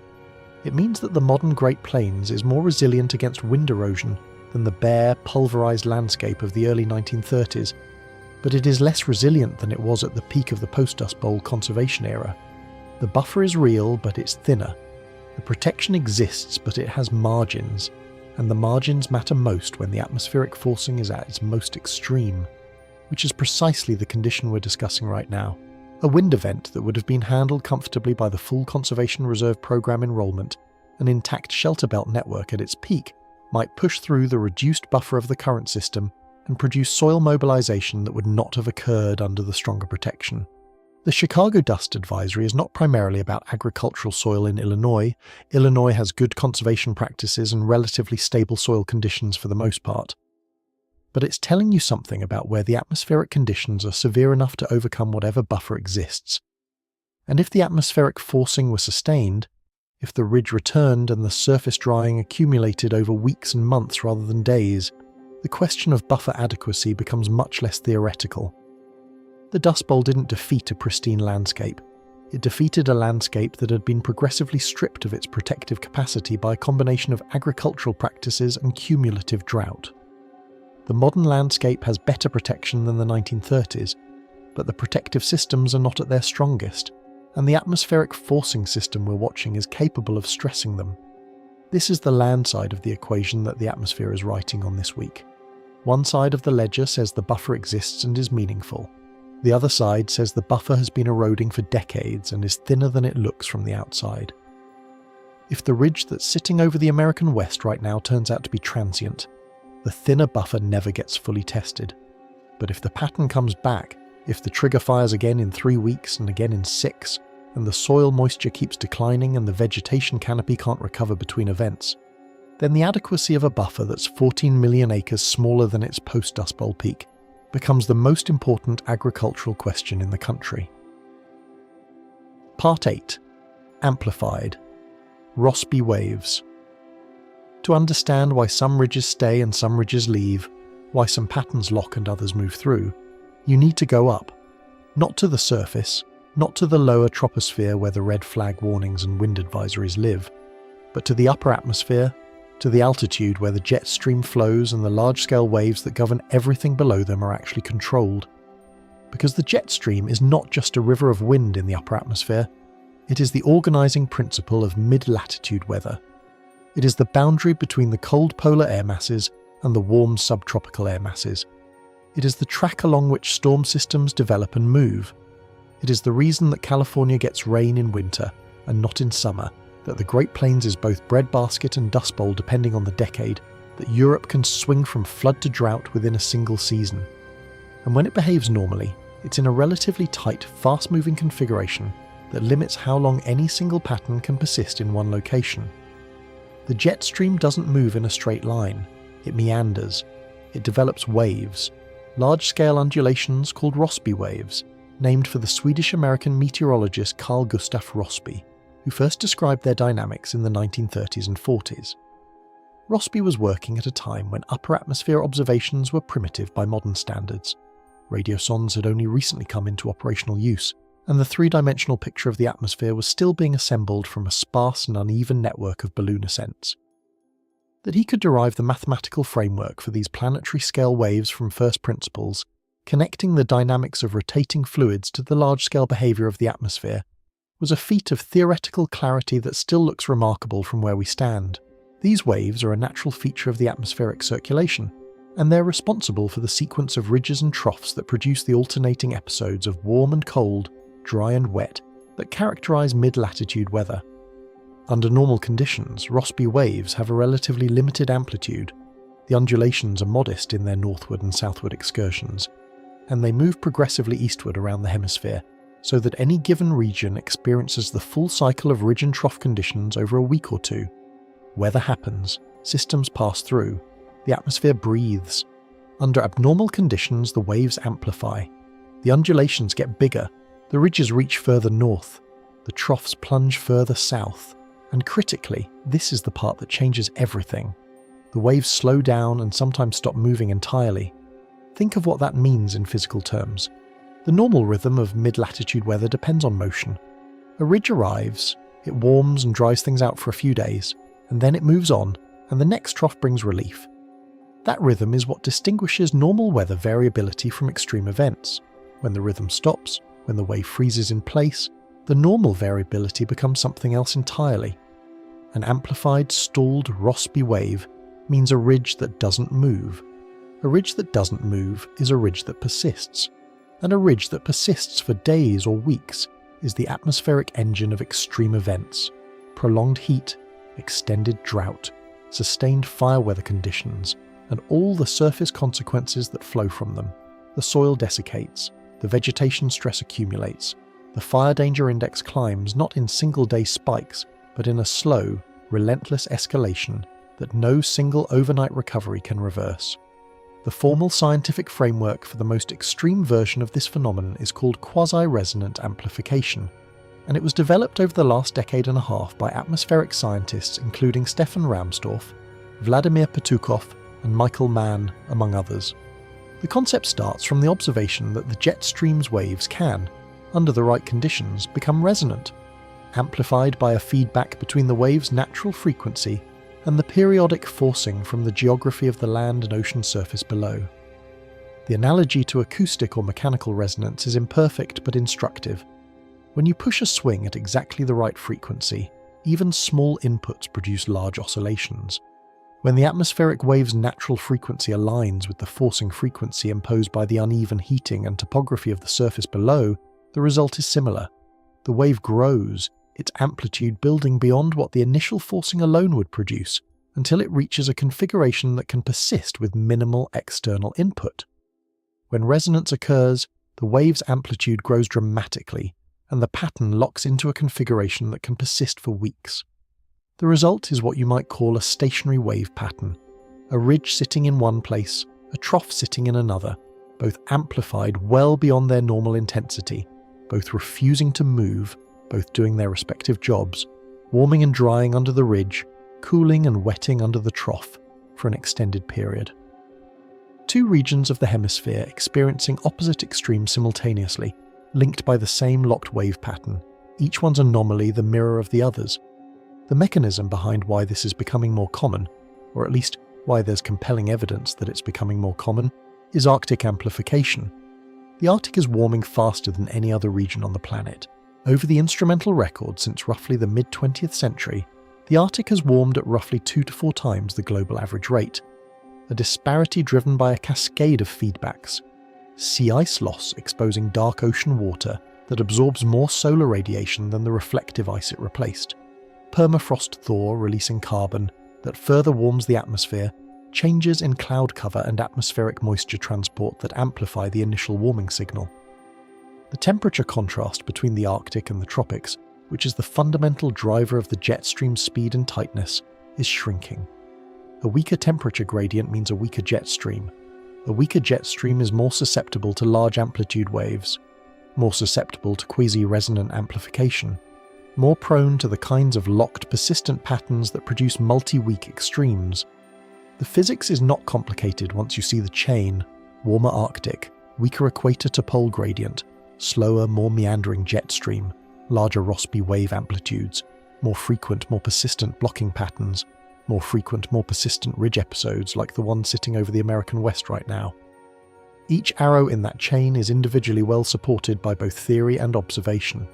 It means that the modern Great Plains is more resilient against wind erosion than the bare, pulverised landscape of the early 1930s, but it is less resilient than it was at the peak of the post-Dust Bowl conservation era. The buffer is real, but it's thinner. The protection exists, but it has margins, and the margins matter most when the atmospheric forcing is at its most extreme, which is precisely the condition we're discussing right now. A wind event that would have been handled comfortably by the full Conservation Reserve Programme enrolment, an intact shelter belt network at its peak, might push through the reduced buffer of the current system and produce soil mobilisation that would not have occurred under the stronger protection. The Chicago Dust Advisory is not primarily about agricultural soil in Illinois. Illinois has good conservation practices and relatively stable soil conditions for the most part. But it's telling you something about where the atmospheric conditions are severe enough to overcome whatever buffer exists. And if the atmospheric forcing were sustained, if the ridge returned and the surface drying accumulated over weeks and months rather than days, the question of buffer adequacy becomes much less theoretical. The Dust Bowl didn't defeat a pristine landscape. It defeated a landscape that had been progressively stripped of its protective capacity by a combination of agricultural practices and cumulative drought. The modern landscape has better protection than the 1930s, but the protective systems are not at their strongest, and the atmospheric forcing system we're watching is capable of stressing them. This is the land side of the equation that the atmosphere is writing on this week. One side of the ledger says the buffer exists and is meaningful. The other side says the buffer has been eroding for decades and is thinner than it looks from the outside. If the ridge that's sitting over the American West right now turns out to be transient, the thinner buffer never gets fully tested. But if the pattern comes back, if the trigger fires again in 3 weeks and again in 6, and the soil moisture keeps declining and the vegetation canopy can't recover between events, then the adequacy of a buffer that's 14 million acres smaller than its post-Dust Bowl peak becomes the most important agricultural question in the country. Part 8. Amplified. Rossby waves. To understand why some ridges stay and some ridges leave, why some patterns lock and others move through, you need to go up. Not to the surface, not to the lower troposphere where the red flag warnings and wind advisories live, but to the upper atmosphere, to the altitude where the jet stream flows and the large-scale waves that govern everything below them are actually controlled. Because the jet stream is not just a river of wind in the upper atmosphere, it is the organising principle of mid-latitude weather. It is the boundary between the cold polar air masses and the warm subtropical air masses. It is the track along which storm systems develop and move. It is the reason that California gets rain in winter and not in summer, that the Great Plains is both breadbasket and Dust Bowl depending on the decade, that Europe can swing from flood to drought within a single season. And when it behaves normally, it's in a relatively tight, fast-moving configuration that limits how long any single pattern can persist in one location. The jet stream doesn't move in a straight line. It meanders. It develops waves, large-scale undulations called Rossby waves, named for the Swedish-American meteorologist Carl Gustaf Rossby, who first described their dynamics in the 1930s and 40s. Rossby was working at a time when upper atmosphere observations were primitive by modern standards. Radiosondes had only recently come into operational use, and the three-dimensional picture of the atmosphere was still being assembled from a sparse and uneven network of balloon ascents. That he could derive the mathematical framework for these planetary-scale waves from first principles, connecting the dynamics of rotating fluids to the large-scale behaviour of the atmosphere, was a feat of theoretical clarity that still looks remarkable from where we stand. These waves are a natural feature of the atmospheric circulation, and they're responsible for the sequence of ridges and troughs that produce the alternating episodes of warm and cold, dry and wet, that characterise mid-latitude weather. Under normal conditions, Rossby waves have a relatively limited amplitude. The undulations are modest in their northward and southward excursions. and they move progressively eastward around the hemisphere, so that any given region experiences the full cycle of ridge and trough conditions over a week or two. Weather happens, systems pass through, the atmosphere breathes. Under abnormal conditions, the waves amplify. The undulations get bigger, the ridges reach further north, the troughs plunge further south, and critically, this is the part that changes everything. The waves slow down and sometimes stop moving entirely. Think of what that means in physical terms. The normal rhythm of mid-latitude weather depends on motion. A ridge arrives, it warms and dries things out for a few days, and then it moves on, and the next trough brings relief. That rhythm is what distinguishes normal weather variability from extreme events. When the rhythm stops, when the wave freezes in place, the normal variability becomes something else entirely. An amplified, stalled Rossby wave means a ridge that doesn't move. A ridge that doesn't move is a ridge that persists. And a ridge that persists for days or weeks is the atmospheric engine of extreme events. Prolonged heat, extended drought, sustained fire weather conditions, and all the surface consequences that flow from them. The soil desiccates, the vegetation stress accumulates, the fire danger index climbs not in single-day spikes, but in a slow, relentless escalation that no single overnight recovery can reverse. The formal scientific framework for the most extreme version of this phenomenon is called quasi-resonant amplification, and it was developed over the last decade and a half by atmospheric scientists including Stefan Rahmstorf, Vladimir Petukov, and Michael Mann, among others. The concept starts from the observation that the jet stream's waves can, under the right conditions, become resonant, amplified by a feedback between the wave's natural frequency and the periodic forcing from the geography of the land and ocean surface below. The analogy to acoustic or mechanical resonance is imperfect but instructive. When you push a swing at exactly the right frequency, even small inputs produce large oscillations. When the atmospheric wave's natural frequency aligns with the forcing frequency imposed by the uneven heating and topography of the surface below, the result is similar. The wave grows, its amplitude building beyond what the initial forcing alone would produce, until it reaches a configuration that can persist with minimal external input. When resonance occurs, the wave's amplitude grows dramatically, and the pattern locks into a configuration that can persist for weeks. The result is what you might call a stationary wave pattern, a ridge sitting in one place, a trough sitting in another, both amplified well beyond their normal intensity, both refusing to move, both doing their respective jobs, warming and drying under the ridge, cooling and wetting under the trough for an extended period. Two regions of the hemisphere experiencing opposite extremes simultaneously, linked by the same locked wave pattern, each one's anomaly the mirror of the other's. The mechanism behind why this is becoming more common, or at least why there's compelling evidence that it's becoming more common, is Arctic amplification. The Arctic is warming faster than any other region on the planet. Over the instrumental record since roughly the mid-20th century, the Arctic has warmed at roughly 2 to 4 times the global average rate, a disparity driven by a cascade of feedbacks. Sea ice loss exposing dark ocean water that absorbs more solar radiation than the reflective ice it replaced. Permafrost thaw releasing carbon that further warms the atmosphere, changes in cloud cover and atmospheric moisture transport that amplify the initial warming signal. The temperature contrast between the Arctic and the tropics, which is the fundamental driver of the jet stream's speed and tightness, is shrinking. A weaker temperature gradient means a weaker jet stream. A weaker jet stream is more susceptible to large amplitude waves, more susceptible to quasi-resonant amplification, more prone to the kinds of locked, persistent patterns that produce multi-week extremes. The physics is not complicated once you see the chain: warmer Arctic, weaker equator to pole gradient, slower, more meandering jet stream, larger Rossby wave amplitudes, more frequent, more persistent blocking patterns, more frequent, more persistent ridge episodes like the one sitting over the American West right now. Each arrow in that chain is individually well supported by both theory and observation.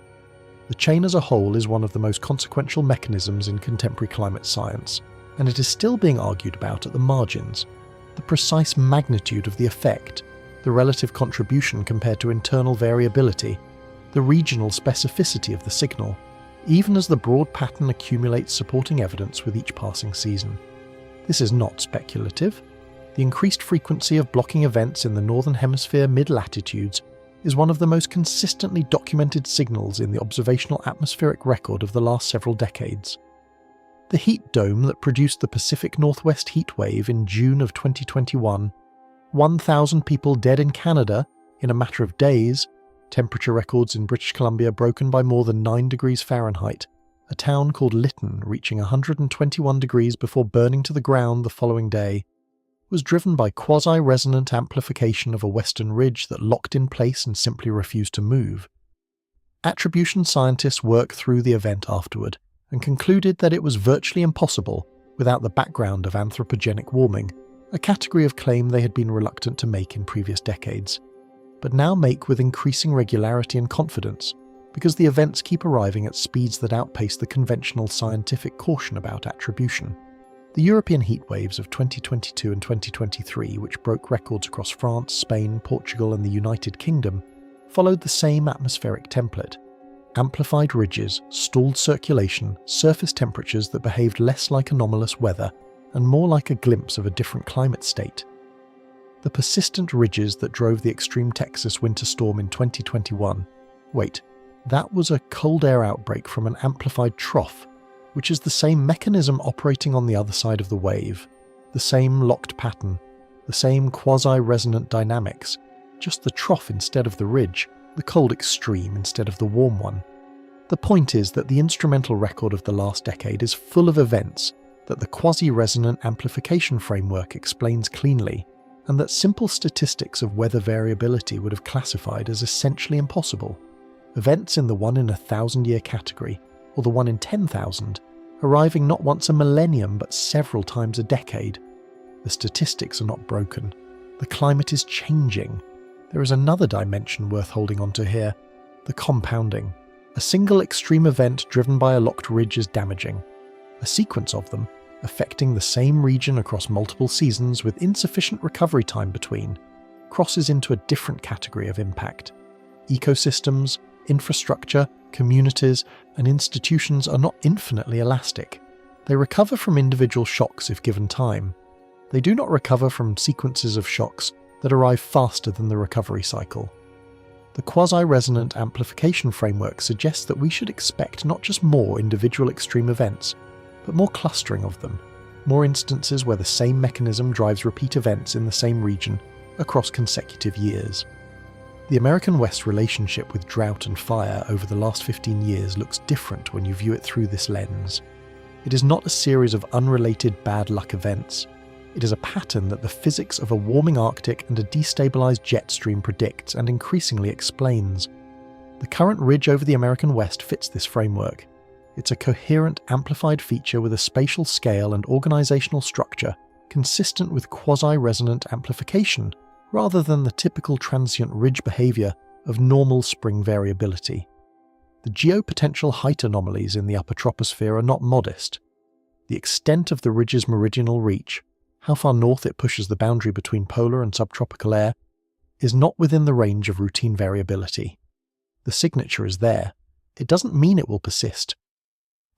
The chain as a whole is one of the most consequential mechanisms in contemporary climate science, and it is still being argued about at the margins. The precise magnitude of the effect, the relative contribution compared to internal variability, the regional specificity of the signal, even as the broad pattern accumulates supporting evidence with each passing season. This is not speculative. The increased frequency of blocking events in the Northern Hemisphere mid-latitudes is one of the most consistently documented signals in the observational atmospheric record of the last several decades. The heat dome that produced the Pacific Northwest heatwave in June of 2021, 1,000 people dead in Canada in a matter of days, temperature records in British Columbia broken by more than 9 degrees Fahrenheit, a town called Lytton reaching 121 degrees before burning to the ground the following day, was driven by quasi-resonant amplification of a western ridge that locked in place and simply refused to move. Attribution scientists worked through the event afterward and concluded that it was virtually impossible without the background of anthropogenic warming, a category of claim they had been reluctant to make in previous decades, but now make with increasing regularity and confidence because the events keep arriving at speeds that outpace the conventional scientific caution about attribution. The European heatwaves of 2022 and 2023, which broke records across France, Spain, Portugal and the United Kingdom, followed the same atmospheric template. Amplified ridges, stalled circulation, surface temperatures that behaved less like anomalous weather and more like a glimpse of a different climate state. The persistent ridges that drove the extreme Texas winter storm in 2021. Wait, that was a cold air outbreak from an amplified trough, which is the same mechanism operating on the other side of the wave, the same locked pattern, the same quasi-resonant dynamics, just the trough instead of the ridge, the cold extreme instead of the warm one. The point is that the instrumental record of the last decade is full of events that the quasi-resonant amplification framework explains cleanly, and that simple statistics of weather variability would have classified as essentially impossible. Events in the 1 in 1,000 year category, or the 1 in 10,000, arriving not once a millennium but several times a decade. The statistics are not broken. The climate is changing. There is another dimension worth holding on to here, the compounding. A single extreme event driven by a locked ridge is damaging. A sequence of them, affecting the same region across multiple seasons with insufficient recovery time between, crosses into a different category of impact. Ecosystems, infrastructure, communities, and institutions are not infinitely elastic. They recover from individual shocks if given time. They do not recover from sequences of shocks that arrive faster than the recovery cycle. The quasi-resonant amplification framework suggests that we should expect not just more individual extreme events, but more clustering of them, more instances where the same mechanism drives repeat events in the same region across consecutive years. The American West relationship with drought and fire over the last 15 years looks different when you view it through this lens. It is not a series of unrelated bad luck events. It is a pattern that the physics of a warming Arctic and a destabilized jet stream predicts and increasingly explains. The current ridge over the American West fits this framework. It's a coherent, amplified feature with a spatial scale and organizational structure consistent with quasi-resonant amplification, rather than the typical transient ridge behavior of normal spring variability. The geopotential height anomalies in the upper troposphere are not modest. The extent of the ridge's meridional reach, how far north it pushes the boundary between polar and subtropical air, is not within the range of routine variability. The signature is there. It doesn't mean it will persist.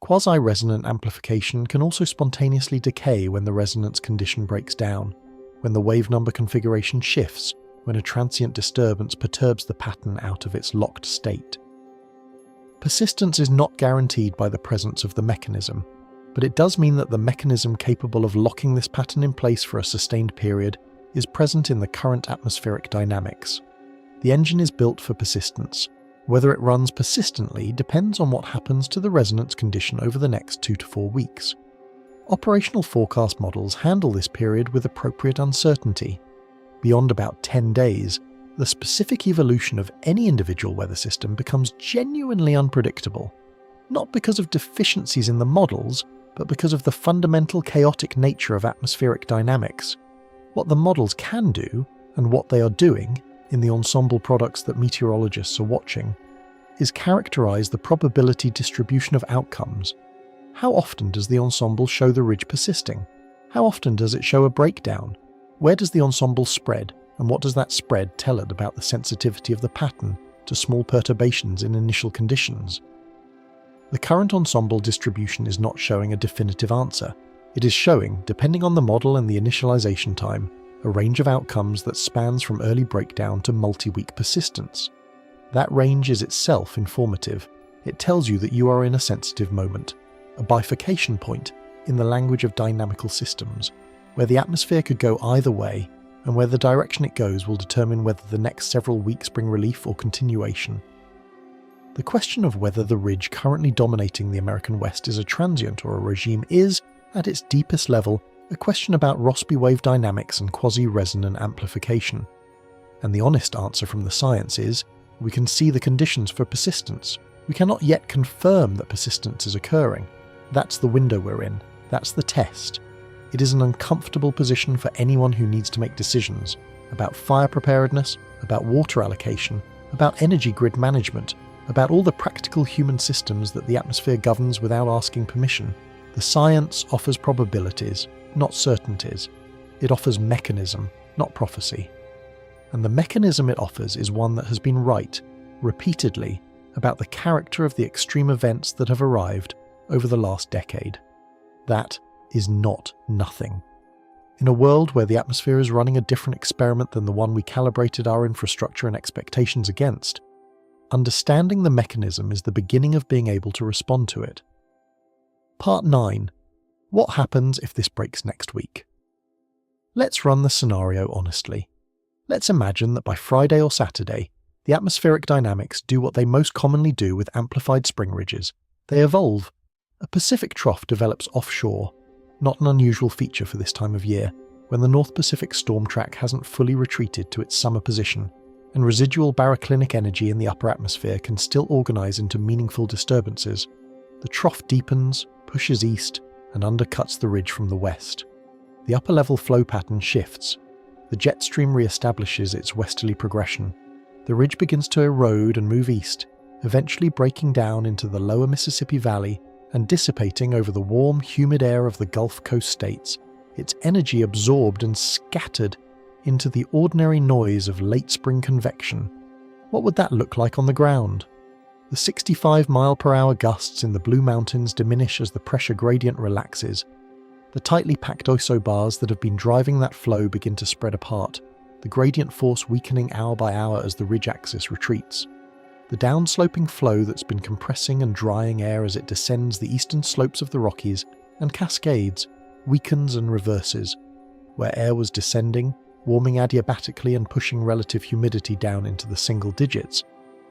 Quasi-resonant amplification can also spontaneously decay when the resonance condition breaks down, when the wave number configuration shifts, when a transient disturbance perturbs the pattern out of its locked state. Persistence is not guaranteed by the presence of the mechanism, but it does mean that the mechanism capable of locking this pattern in place for a sustained period is present in the current atmospheric dynamics. The engine is built for persistence. Whether it runs persistently depends on what happens to the resonance condition over the next 2 to 4 weeks. Operational forecast models handle this period with appropriate uncertainty. Beyond about 10 days, the specific evolution of any individual weather system becomes genuinely unpredictable, not because of deficiencies in the models, but because of the fundamental chaotic nature of atmospheric dynamics. What the models can do, and what they are doing, in the ensemble products that meteorologists are watching, is characterize the probability distribution of outcomes. How often does the ensemble show the ridge persisting? How often does it show a breakdown? Where does the ensemble spread, and what does that spread tell it about the sensitivity of the pattern to small perturbations in initial conditions? The current ensemble distribution is not showing a definitive answer. It is showing, depending on the model and the initialization time, a range of outcomes that spans from early breakdown to multi-week persistence. That range is itself informative. It tells you that you are in a sensitive moment, a bifurcation point in the language of dynamical systems, where the atmosphere could go either way, and where the direction it goes will determine whether the next several weeks bring relief or continuation. The question of whether the ridge currently dominating the American West is a transient or a regime is, at its deepest level, a question about Rossby wave dynamics and quasi-resonant amplification. And the honest answer from the science is, we can see the conditions for persistence. We cannot yet confirm that persistence is occurring. That's the window we're in. That's the test. It is an uncomfortable position for anyone who needs to make decisions about fire preparedness, about water allocation, about energy grid management, about all the practical human systems that the atmosphere governs without asking permission. The science offers probabilities, not certainties. It offers mechanism, not prophecy. And the mechanism it offers is one that has been right, repeatedly, about the character of the extreme events that have arrived over the last decade. That is not nothing. In a world where the atmosphere is running a different experiment than the one we calibrated our infrastructure and expectations against, understanding the mechanism is the beginning of being able to respond to it. Part 9. What happens if this breaks next week? Let's run the scenario honestly. Let's imagine that by Friday or Saturday, the atmospheric dynamics do what they most commonly do with amplified spring ridges. They evolve. A Pacific trough develops offshore, not an unusual feature for this time of year, when the North Pacific storm track hasn't fully retreated to its summer position, and residual baroclinic energy in the upper atmosphere can still organise into meaningful disturbances. The trough deepens, pushes east, and undercuts the ridge from the west. The upper-level flow pattern shifts. The jet stream re-establishes its westerly progression. The ridge begins to erode and move east, eventually breaking down into the lower Mississippi Valley and dissipating over the warm, humid air of the Gulf Coast states, its energy absorbed and scattered into the ordinary noise of late spring convection. What would that look like on the ground? The 65-mile-per-hour gusts in the Blue Mountains diminish as the pressure gradient relaxes. The tightly packed isobars that have been driving that flow begin to spread apart, the gradient force weakening hour by hour as the ridge axis retreats. The downsloping flow that's been compressing and drying air as it descends the eastern slopes of the Rockies and cascades weakens and reverses. Where air was descending, warming adiabatically and pushing relative humidity down into the single digits,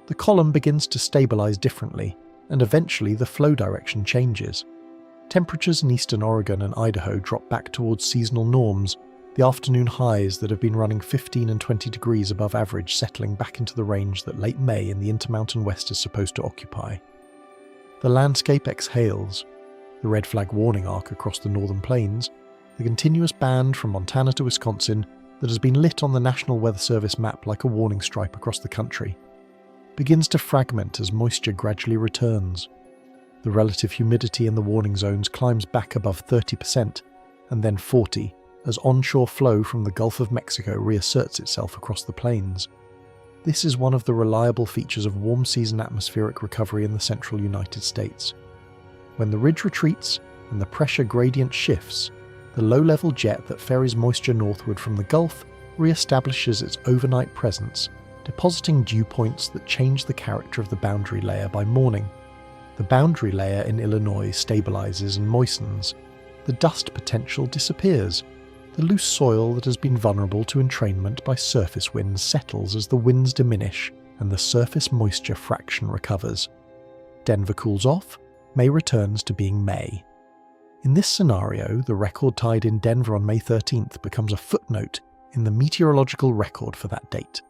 the column begins to stabilize differently, and eventually the flow direction changes. Temperatures in eastern Oregon and Idaho drop back towards seasonal norms, the afternoon highs that have been running 15 and 20 degrees above average settling back into the range that late May in the Intermountain West is supposed to occupy. The landscape exhales, the red flag warning arc across the northern plains, the continuous band from Montana to Wisconsin that has been lit on the National Weather Service map like a warning stripe across the country, begins to fragment as moisture gradually returns. The relative humidity in the warning zones climbs back above 30% and then 40% as onshore flow from the Gulf of Mexico reasserts itself across the plains. This is one of the reliable features of warm season atmospheric recovery in the central United States. When the ridge retreats and the pressure gradient shifts, the low-level jet that ferries moisture northward from the Gulf re-establishes its overnight presence, depositing dew points that change the character of the boundary layer by morning. The boundary layer in Illinois stabilizes and moistens. The dust potential disappears. The loose soil that has been vulnerable to entrainment by surface winds settles as the winds diminish and the surface moisture fraction recovers. Denver cools off, May returns to being May. In this scenario, the record tide in Denver on May 13th becomes a footnote in the meteorological record for that date.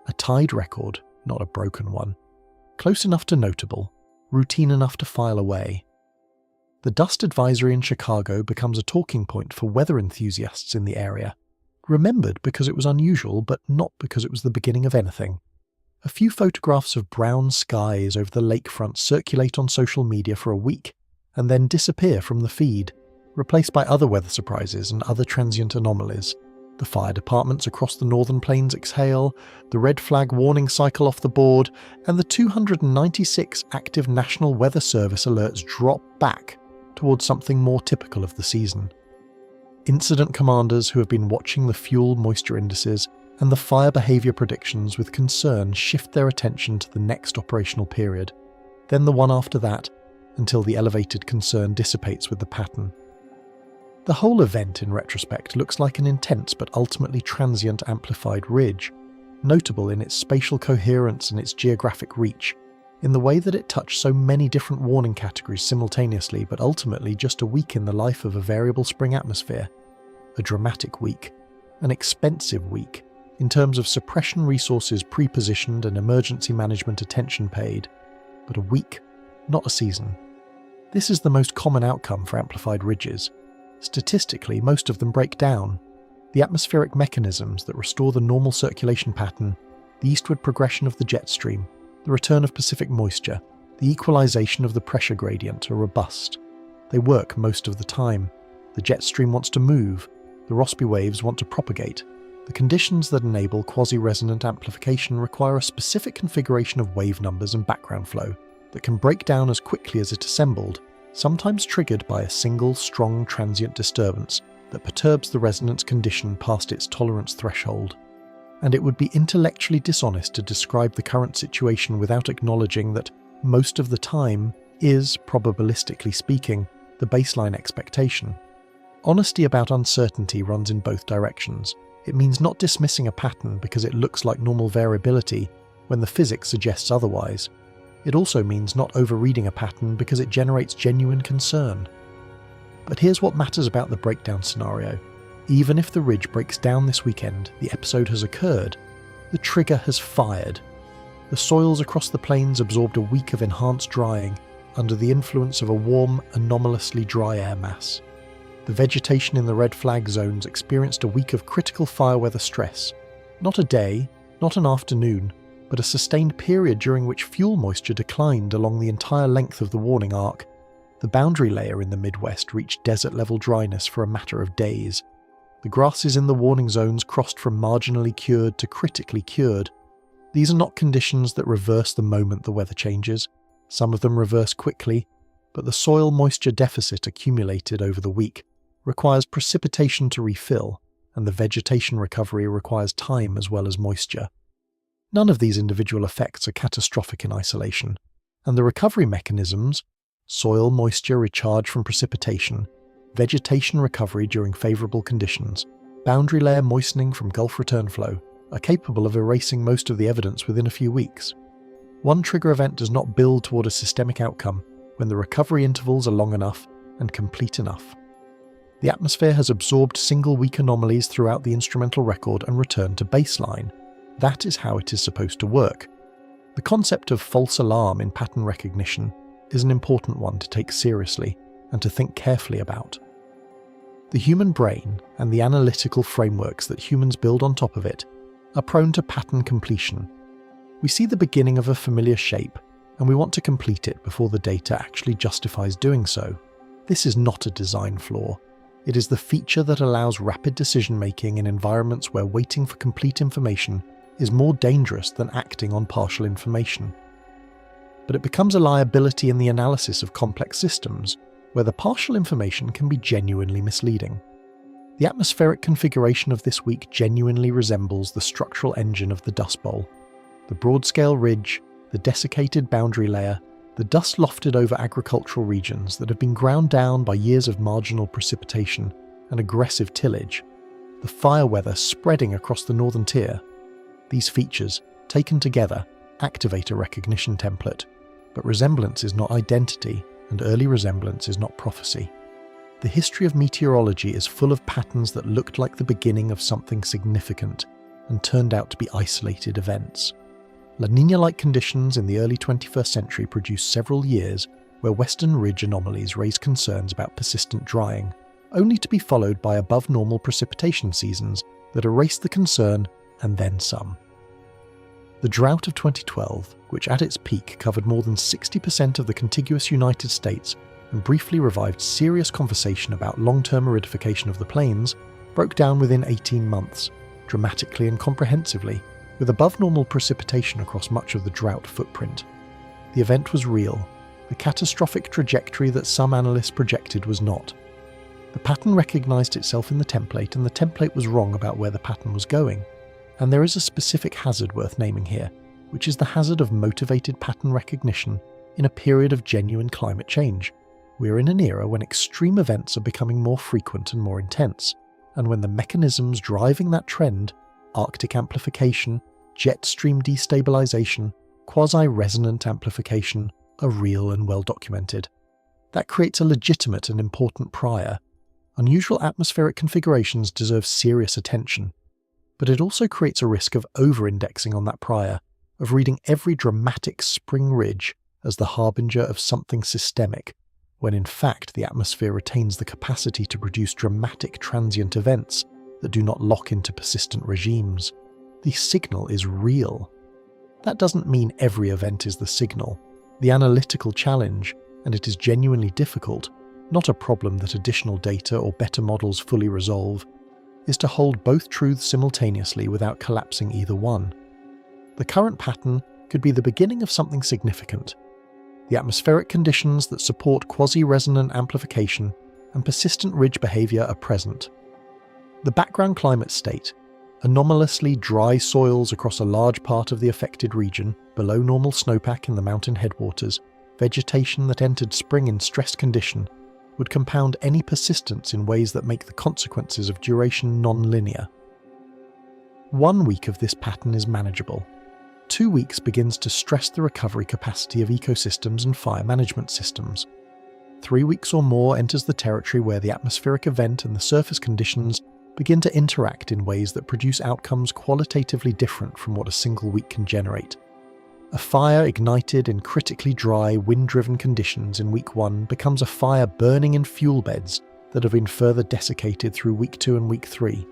A tide record, not a broken one. Close enough to notable, routine enough to file away. The dust advisory in Chicago becomes a talking point for weather enthusiasts in the area, remembered because it was unusual but not because it was the beginning of anything. A few photographs of brown skies over the lakefront circulate on social media for a week and then disappear from the feed, replaced by other weather surprises and other transient anomalies. The fire departments across the northern plains exhale, the red flag warning cycle off the board, and the 296 active National Weather Service alerts drop back towards something more typical of the season. Incident commanders who have been watching the fuel moisture indices and the fire behaviour predictions with concern shift their attention to the next operational period, then the one after that, until the elevated concern dissipates with the pattern. The whole event, in retrospect, looks like an intense but ultimately transient amplified ridge, notable in its spatial coherence and its geographic reach, in the way that it touched so many different warning categories simultaneously, but ultimately just a week in the life of a variable spring atmosphere. A dramatic week, an expensive week, in terms of suppression resources pre-positioned and emergency management attention paid, but a week, not a season. This is the most common outcome for amplified ridges. Statistically, most of them break down. The atmospheric mechanisms that restore the normal circulation pattern, the eastward progression of the jet stream, the return of Pacific moisture, the equalization of the pressure gradient are robust. They work most of the time. The jet stream wants to move. The Rossby waves want to propagate. The conditions that enable quasi-resonant amplification require a specific configuration of wave numbers and background flow that can break down as quickly as it assembled, sometimes triggered by a single, strong transient disturbance that perturbs the resonance condition past its tolerance threshold. And it would be intellectually dishonest to describe the current situation without acknowledging that most of the time is, probabilistically speaking, the baseline expectation. Honesty about uncertainty runs in both directions. It means not dismissing a pattern because it looks like normal variability when the physics suggests otherwise. It also means not overreading a pattern because it generates genuine concern. But here's what matters about the breakdown scenario. Even if the ridge breaks down this weekend, the episode has occurred. The trigger has fired. The soils across the plains absorbed a week of enhanced drying under the influence of a warm, anomalously dry air mass. The vegetation in the red flag zones experienced a week of critical fire weather stress. Not a day, not an afternoon, but a sustained period during which fuel moisture declined along the entire length of the warning arc. The boundary layer in the Midwest reached desert-level dryness for a matter of days. The grasses in the warning zones crossed from marginally cured to critically cured. These are not conditions that reverse the moment the weather changes. Some of them reverse quickly, but the soil moisture deficit accumulated over the week requires precipitation to refill, and the vegetation recovery requires time as well as moisture. None of these individual effects are catastrophic in isolation, and the recovery mechanisms, soil moisture recharge from precipitation, vegetation recovery during favourable conditions, boundary layer moistening from Gulf return flow, are capable of erasing most of the evidence within a few weeks. One trigger event does not build toward a systemic outcome when the recovery intervals are long enough and complete enough. The atmosphere has absorbed single-week anomalies throughout the instrumental record and returned to baseline. That is how it is supposed to work. The concept of false alarm in pattern recognition is an important one to take seriously and to think carefully about. The human brain and the analytical frameworks that humans build on top of it are prone to pattern completion. We see the beginning of a familiar shape, and we want to complete it before the data actually justifies doing so. This is not a design flaw. It is the feature that allows rapid decision-making in environments where waiting for complete information is more dangerous than acting on partial information. But it becomes a liability in the analysis of complex systems, where the partial information can be genuinely misleading. The atmospheric configuration of this week genuinely resembles the structural engine of the Dust Bowl. The broad-scale ridge, the desiccated boundary layer, the dust lofted over agricultural regions that have been ground down by years of marginal precipitation and aggressive tillage, the fire weather spreading across the northern tier. These features, taken together, activate a recognition template, but resemblance is not identity, and early resemblance is not prophecy. The history of meteorology is full of patterns that looked like the beginning of something significant and turned out to be isolated events. La Niña-like conditions in the early 21st century produced several years where Western Ridge anomalies raised concerns about persistent drying, only to be followed by above-normal precipitation seasons that erased the concern and then some. The drought of 2012, which at its peak covered more than 60% of the contiguous United States and briefly revived serious conversation about long-term aridification of the plains, broke down within 18 months, dramatically and comprehensively, with above-normal precipitation across much of the drought footprint. The event was real. The catastrophic trajectory that some analysts projected was not. The pattern recognised itself in the template, and the template was wrong about where the pattern was going. And there is a specific hazard worth naming here, which is the hazard of motivated pattern recognition in a period of genuine climate change. We're in an era when extreme events are becoming more frequent and more intense, and when the mechanisms driving that trend, Arctic amplification, jet stream destabilisation, quasi-resonant amplification, are real and well documented. That creates a legitimate and important prior. Unusual atmospheric configurations deserve serious attention, but it also creates a risk of over-indexing on that prior, of reading every dramatic spring ridge as the harbinger of something systemic, when in fact the atmosphere retains the capacity to produce dramatic transient events that do not lock into persistent regimes. The signal is real. That doesn't mean every event is the signal. The analytical challenge, and it is genuinely difficult, not a problem that additional data or better models fully resolve, is to hold both truths simultaneously without collapsing either one. The current pattern could be the beginning of something significant. The atmospheric conditions that support quasi-resonant amplification and persistent ridge behaviour are present. The background climate state, anomalously dry soils across a large part of the affected region, below normal snowpack in the mountain headwaters, vegetation that entered spring in stressed condition, would compound any persistence in ways that make the consequences of duration non-linear. 1 week of this pattern is manageable. 2 weeks begins to stress the recovery capacity of ecosystems and fire management systems. 3 weeks or more enters the territory where the atmospheric event and the surface conditions begin to interact in ways that produce outcomes qualitatively different from what a single week can generate. A fire ignited in critically dry, wind-driven conditions in week 1 becomes a fire burning in fuel beds that have been further desiccated through week 2 and week 3.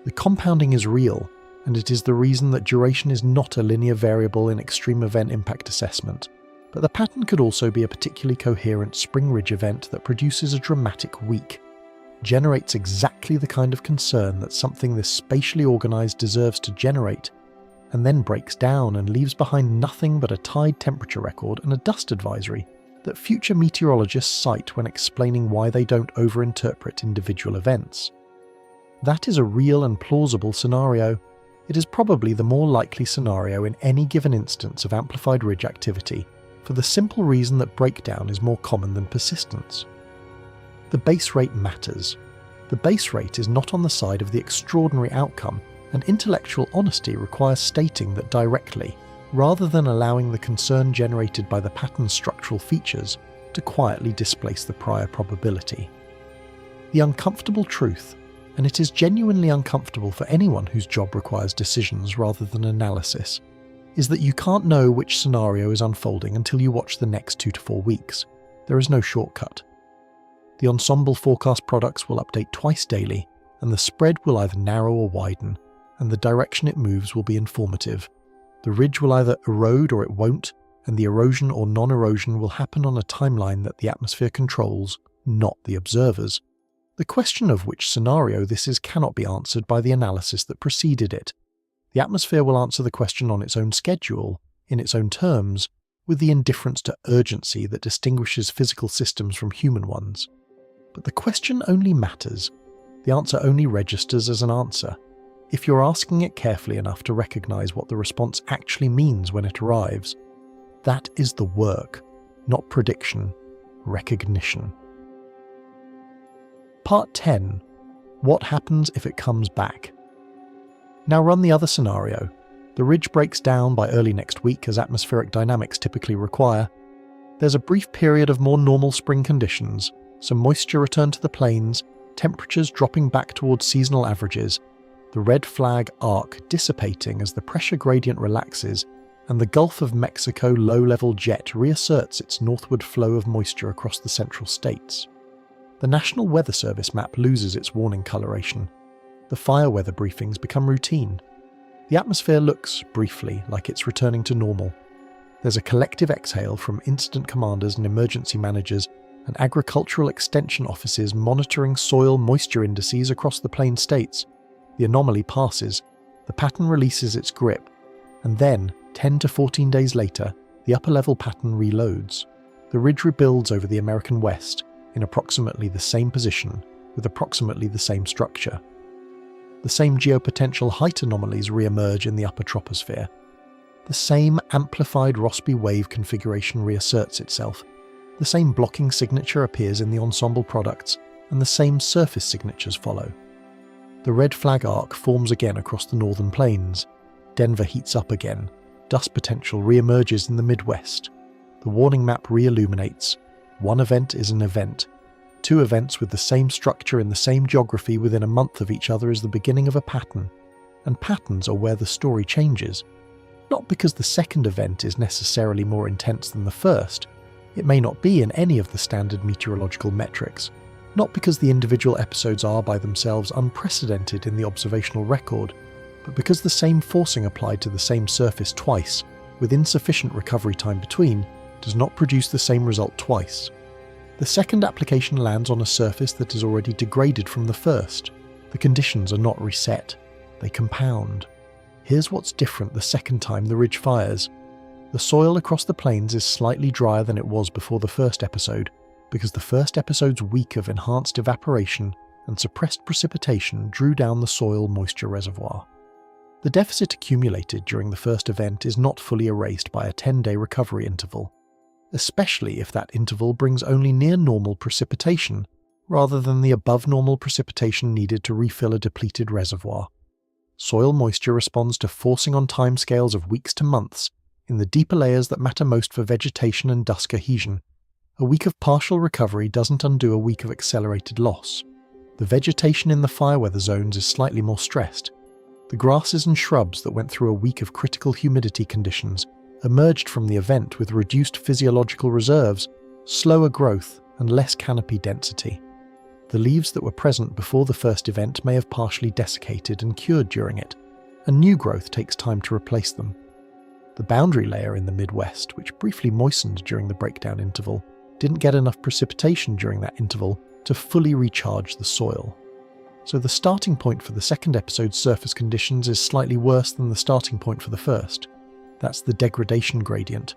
The compounding is real, and it is the reason that duration is not a linear variable in extreme event impact assessment. But the pattern could also be a particularly coherent spring ridge event that produces a dramatic week, generates exactly the kind of concern that something this spatially organised deserves to generate, and then breaks down and leaves behind nothing but a tide temperature record and a dust advisory that future meteorologists cite when explaining why they don't overinterpret individual events. That is a real and plausible scenario. It is probably the more likely scenario in any given instance of amplified ridge activity, for the simple reason that breakdown is more common than persistence. The base rate matters. The base rate is not on the side of the extraordinary outcome, and intellectual honesty requires stating that directly, rather than allowing the concern generated by the pattern's structural features to quietly displace the prior probability. The uncomfortable truth, and it is genuinely uncomfortable for anyone whose job requires decisions rather than analysis, is that you can't know which scenario is unfolding until you watch the next 2 to 4 weeks. There is no shortcut. The ensemble forecast products will update twice daily, and the spread will either narrow or widen, and the direction it moves will be informative. The ridge will either erode or it won't, and the erosion or non-erosion will happen on a timeline that the atmosphere controls, not the observers. The question of which scenario this is cannot be answered by the analysis that preceded it. The atmosphere will answer the question on its own schedule, in its own terms, with the indifference to urgency that distinguishes physical systems from human ones. But the question only matters. The answer only registers as an answer, if you're asking it carefully enough to recognise what the response actually means when it arrives. That is the work, not prediction, recognition. Part 10. What happens if it comes back? Now run the other scenario. The ridge breaks down by early next week as atmospheric dynamics typically require. There's a brief period of more normal spring conditions, some moisture returned to the plains, temperatures dropping back towards seasonal averages, the red flag arc dissipating as the pressure gradient relaxes, and the Gulf of Mexico low-level jet reasserts its northward flow of moisture across the central states. The National Weather Service map loses its warning coloration. The fire weather briefings become routine. The atmosphere looks, briefly, like it's returning to normal. There's a collective exhale from incident commanders and emergency managers and agricultural extension offices monitoring soil moisture indices across the plain states. The anomaly passes, the pattern releases its grip, and then, 10 to 14 days later, the upper-level pattern reloads. The ridge rebuilds over the American West, in approximately the same position, with approximately the same structure. The same geopotential height anomalies re-emerge in the upper troposphere. The same amplified Rossby wave configuration reasserts itself. The same blocking signature appears in the ensemble products, and the same surface signatures follow. The red flag arc forms again across the northern plains. Denver heats up again. Dust potential re-emerges in the Midwest. The warning map re-illuminates. One event is an event. Two events with the same structure in the same geography within a month of each other is the beginning of a pattern. And patterns are where the story changes. Not because the second event is necessarily more intense than the first. It may not be in any of the standard meteorological metrics. Not because the individual episodes are by themselves unprecedented in the observational record, but because the same forcing applied to the same surface twice, with insufficient recovery time between, does not produce the same result twice. The second application lands on a surface that is already degraded from the first. The conditions are not reset, they compound. Here's what's different the second time the ridge fires. The soil across the plains is slightly drier than it was before the first episode, because the first episode's week of enhanced evaporation and suppressed precipitation drew down the soil moisture reservoir. The deficit accumulated during the first event is not fully erased by a 10-day recovery interval, especially if that interval brings only near normal precipitation rather than the above normal precipitation needed to refill a depleted reservoir. Soil moisture responds to forcing on timescales of weeks to months in the deeper layers that matter most for vegetation and dust cohesion. A week of partial recovery doesn't undo a week of accelerated loss. The vegetation in the fire weather zones is slightly more stressed. The grasses and shrubs that went through a week of critical humidity conditions emerged from the event with reduced physiological reserves, slower growth, and less canopy density. The leaves that were present before the first event may have partially desiccated and cured during it, and new growth takes time to replace them. The boundary layer in the Midwest, which briefly moistened during the breakdown interval, didn't get enough precipitation during that interval to fully recharge the soil. So the starting point for the second episode's surface conditions is slightly worse than the starting point for the first. That's the degradation gradient.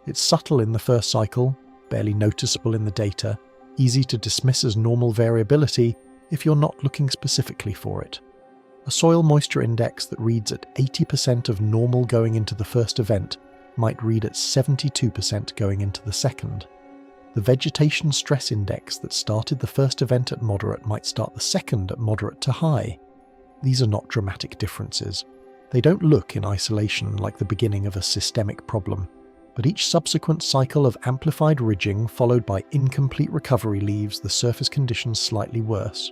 It's subtle in the first cycle, barely noticeable in the data, easy to dismiss as normal variability if you're not looking specifically for it. A soil moisture index that reads at 80% of normal going into the first event might read at 72% going into the second. The vegetation stress index that started the first event at moderate might start the second at moderate to high. These are not dramatic differences. They don't look in isolation like the beginning of a systemic problem, but each subsequent cycle of amplified ridging followed by incomplete recovery leaves the surface conditions slightly worse.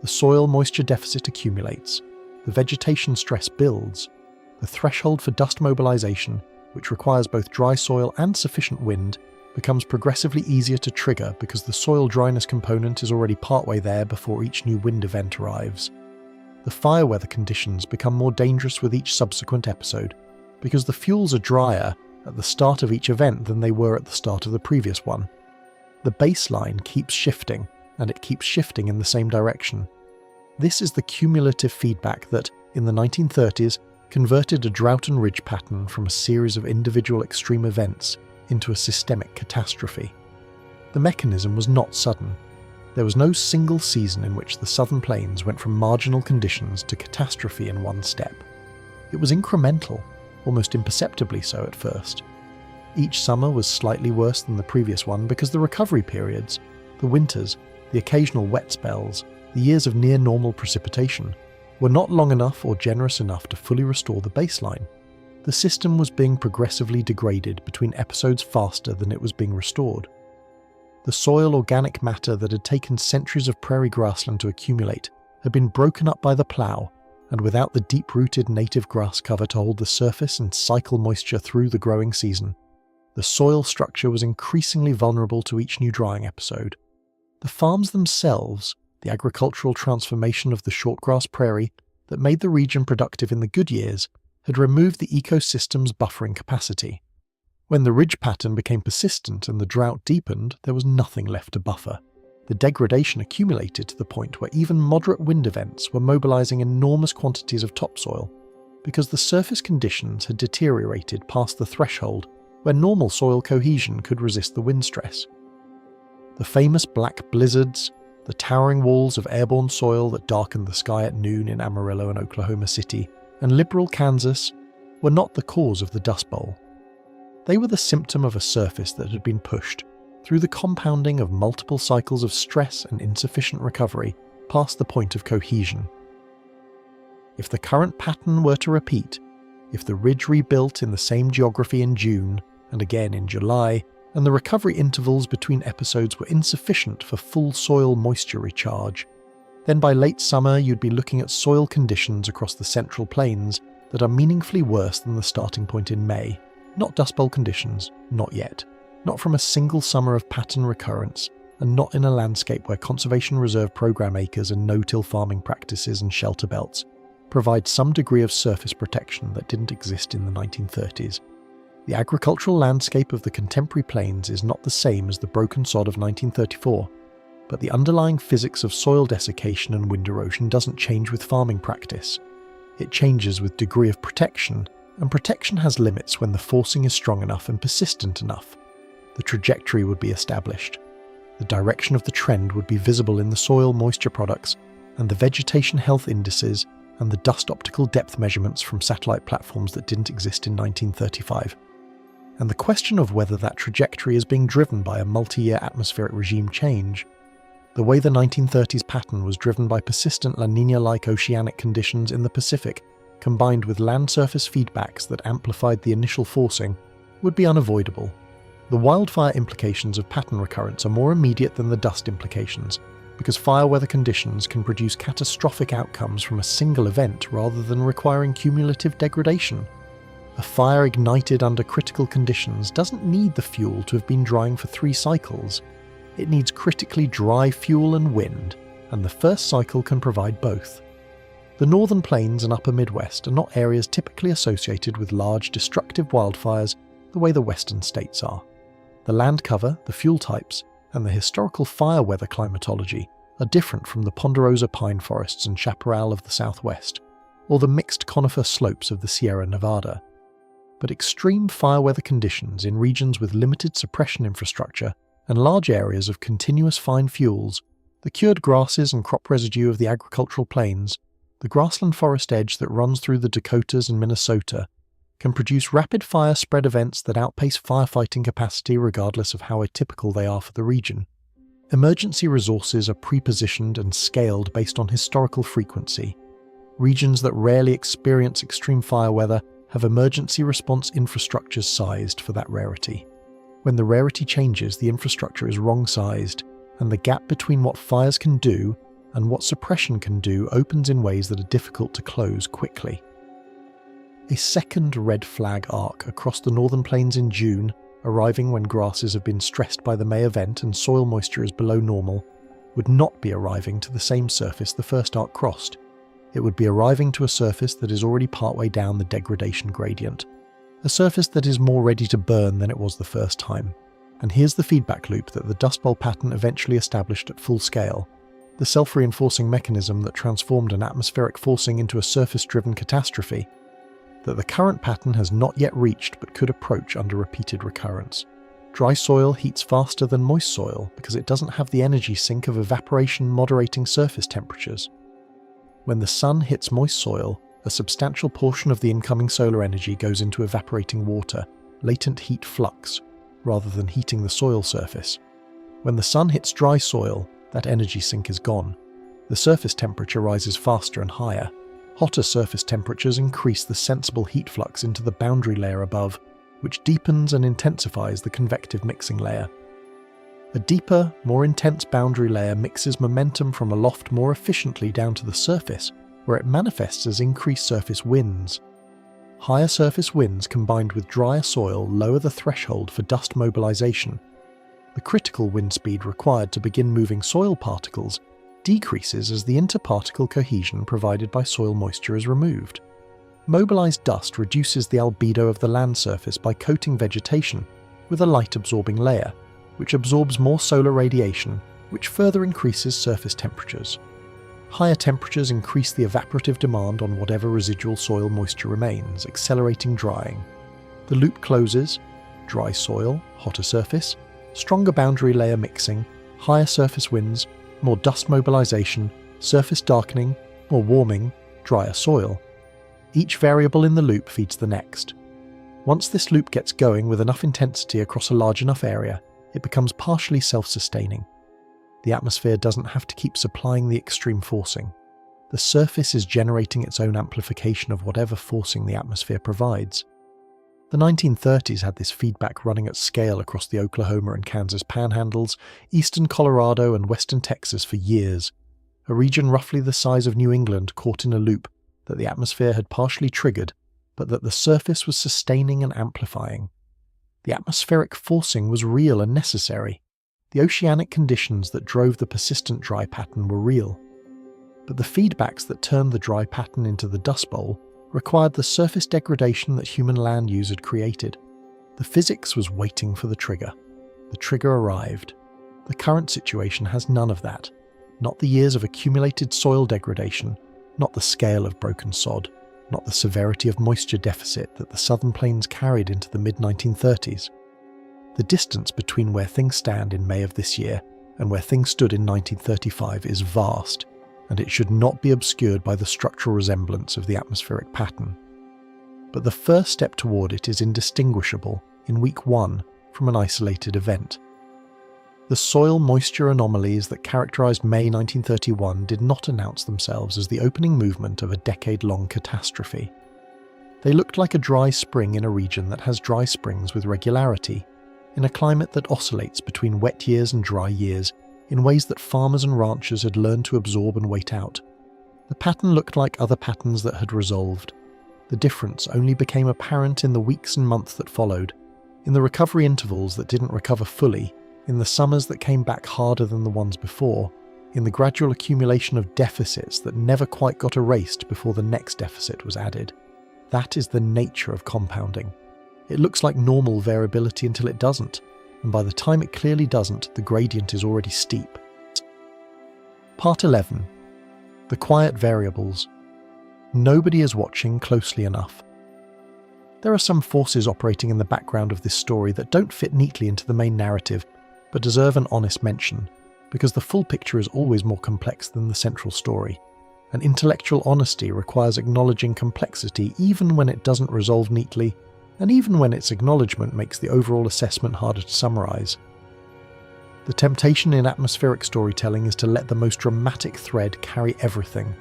The soil moisture deficit accumulates, the vegetation stress builds, the threshold for dust mobilization, which requires both dry soil and sufficient wind, becomes progressively easier to trigger because the soil dryness component is already partway there before each new wind event arrives. The fire weather conditions become more dangerous with each subsequent episode because the fuels are drier at the start of each event than they were at the start of the previous one. The baseline keeps shifting, and it keeps shifting in the same direction. This is the cumulative feedback that, in the 1930s, converted a drought and ridge pattern from a series of individual extreme events into a systemic catastrophe. The mechanism was not sudden. There was no single season in which the southern plains went from marginal conditions to catastrophe in one step. It was incremental, almost imperceptibly so at first. Each summer was slightly worse than the previous one because the recovery periods, the winters, the occasional wet spells, the years of near-normal precipitation, were not long enough or generous enough to fully restore the baseline. The system was being progressively degraded between episodes faster than it was being restored. The soil organic matter that had taken centuries of prairie grassland to accumulate had been broken up by the plough, and without the deep-rooted native grass cover to hold the surface and cycle moisture through the growing season, the soil structure was increasingly vulnerable to each new drying episode. The farms themselves, the agricultural transformation of the shortgrass prairie that made the region productive in the good years, had removed the ecosystem's buffering capacity. When the ridge pattern became persistent and the drought deepened, there was nothing left to buffer. The degradation accumulated to the point where even moderate wind events were mobilizing enormous quantities of topsoil, because the surface conditions had deteriorated past the threshold where normal soil cohesion could resist the wind stress. The famous black blizzards, The towering walls of airborne soil that darkened the sky at noon in Amarillo and Oklahoma City, and liberal Kansas, were not the cause of the Dust Bowl. They were the symptom of a surface that had been pushed, through the compounding of multiple cycles of stress and insufficient recovery, past the point of cohesion. If the current pattern were to repeat, if the ridge rebuilt in the same geography in June, and again in July, and the recovery intervals between episodes were insufficient for full soil moisture recharge, then by late summer you'd be looking at soil conditions across the Central Plains that are meaningfully worse than the starting point in May. Not Dust Bowl conditions, not yet. Not from a single summer of pattern recurrence, and not in a landscape where Conservation Reserve Program acres and no-till farming practices and shelter belts provide some degree of surface protection that didn't exist in the 1930s. The agricultural landscape of the contemporary plains is not the same as the broken sod of 1934, but the underlying physics of soil desiccation and wind erosion doesn't change with farming practice. It changes with degree of protection, and protection has limits when the forcing is strong enough and persistent enough. The trajectory would be established. The direction of the trend would be visible in the soil moisture products and the vegetation health indices and the dust optical depth measurements from satellite platforms that didn't exist in 1935. And the question of whether that trajectory is being driven by a multi-year atmospheric regime change, the way the 1930s pattern was driven by persistent La Niña-like oceanic conditions in the Pacific, combined with land surface feedbacks that amplified the initial forcing, would be unavoidable. The wildfire implications of pattern recurrence are more immediate than the dust implications, because fire weather conditions can produce catastrophic outcomes from a single event rather than requiring cumulative degradation. A fire ignited under critical conditions doesn't need the fuel to have been drying for 3 cycles. It needs critically dry fuel and wind, and the first cycle can provide both. The northern plains and upper Midwest are not areas typically associated with large destructive wildfires the way the western states are. The land cover, the fuel types, and the historical fire weather climatology are different from the ponderosa pine forests and chaparral of the southwest, or the mixed conifer slopes of the Sierra Nevada. But extreme fire weather conditions in regions with limited suppression infrastructure and large areas of continuous fine fuels, the cured grasses and crop residue of the agricultural plains, the grassland forest edge that runs through the Dakotas and Minnesota, can produce rapid fire spread events that outpace firefighting capacity regardless of how atypical they are for the region. Emergency resources are pre-positioned and scaled based on historical frequency. Regions that rarely experience extreme fire weather have emergency response infrastructures sized for that rarity. When the rarity changes, the infrastructure is wrong-sized, and the gap between what fires can do and what suppression can do opens in ways that are difficult to close quickly. A second red flag arc across the northern plains in June, arriving when grasses have been stressed by the May event and soil moisture is below normal, would not be arriving to the same surface the first arc crossed. It would be arriving to a surface that is already partway down the degradation gradient, a surface that is more ready to burn than it was the first time. And here's the feedback loop that the Dust Bowl pattern eventually established at full scale, the self-reinforcing mechanism that transformed an atmospheric forcing into a surface-driven catastrophe, that the current pattern has not yet reached but could approach under repeated recurrence. Dry soil heats faster than moist soil because it doesn't have the energy sink of evaporation moderating surface temperatures. When the sun hits moist soil, a substantial portion of the incoming solar energy goes into evaporating water, latent heat flux, rather than heating the soil surface. When the sun hits dry soil, that energy sink is gone. The surface temperature rises faster and higher. Hotter surface temperatures increase the sensible heat flux into the boundary layer above, which deepens and intensifies the convective mixing layer. A deeper, more intense boundary layer mixes momentum from aloft more efficiently down to the surface, where it manifests as increased surface winds. Higher surface winds combined with drier soil lower the threshold for dust mobilization. The critical wind speed required to begin moving soil particles decreases as the interparticle cohesion provided by soil moisture is removed. Mobilized dust reduces the albedo of the land surface by coating vegetation with a light-absorbing layer, which absorbs more solar radiation, which further increases surface temperatures. Higher temperatures increase the evaporative demand on whatever residual soil moisture remains, accelerating drying. The loop closes: dry soil, hotter surface, stronger boundary layer mixing, higher surface winds, more dust mobilization, surface darkening, more warming, drier soil. Each variable in the loop feeds the next. Once this loop gets going with enough intensity across a large enough area, it becomes partially self-sustaining. The atmosphere doesn't have to keep supplying the extreme forcing. The surface is generating its own amplification of whatever forcing the atmosphere provides. The 1930s had this feedback running at scale across the Oklahoma and Kansas panhandles, eastern Colorado and western Texas for years, a region roughly the size of New England caught in a loop that the atmosphere had partially triggered, but that the surface was sustaining and amplifying. The atmospheric forcing was real and necessary. The oceanic conditions that drove the persistent dry pattern were real. But the feedbacks that turned the dry pattern into the Dust Bowl required the surface degradation that human land use had created. The physics was waiting for the trigger. The trigger arrived. The current situation has none of that. Not the years of accumulated soil degradation, not the scale of broken sod, not the severity of moisture deficit that the southern plains carried into the mid-1930s. The distance between where things stand in May of this year and where things stood in 1935 is vast, and it should not be obscured by the structural resemblance of the atmospheric pattern. But the first step toward it is indistinguishable, in week 1, from an isolated event. The soil moisture anomalies that characterized May 1931 did not announce themselves as the opening movement of a decade-long catastrophe. They looked like a dry spring in a region that has dry springs with regularity, in a climate that oscillates between wet years and dry years in ways that farmers and ranchers had learned to absorb and wait out. The pattern looked like other patterns that had resolved. The difference only became apparent in the weeks and months that followed, in the recovery intervals that didn't recover fully, in the summers that came back harder than the ones before, in the gradual accumulation of deficits that never quite got erased before the next deficit was added. That is the nature of compounding. It looks like normal variability until it doesn't, and by the time it clearly doesn't, the gradient is already steep. Part 11. The quiet variables. Nobody is watching closely enough. There are some forces operating in the background of this story that don't fit neatly into the main narrative, but deserve an honest mention, because the full picture is always more complex than the central story, and intellectual honesty requires acknowledging complexity even when it doesn't resolve neatly, and even when its acknowledgement makes the overall assessment harder to summarize. The temptation in atmospheric storytelling is to let the most dramatic thread carry everything,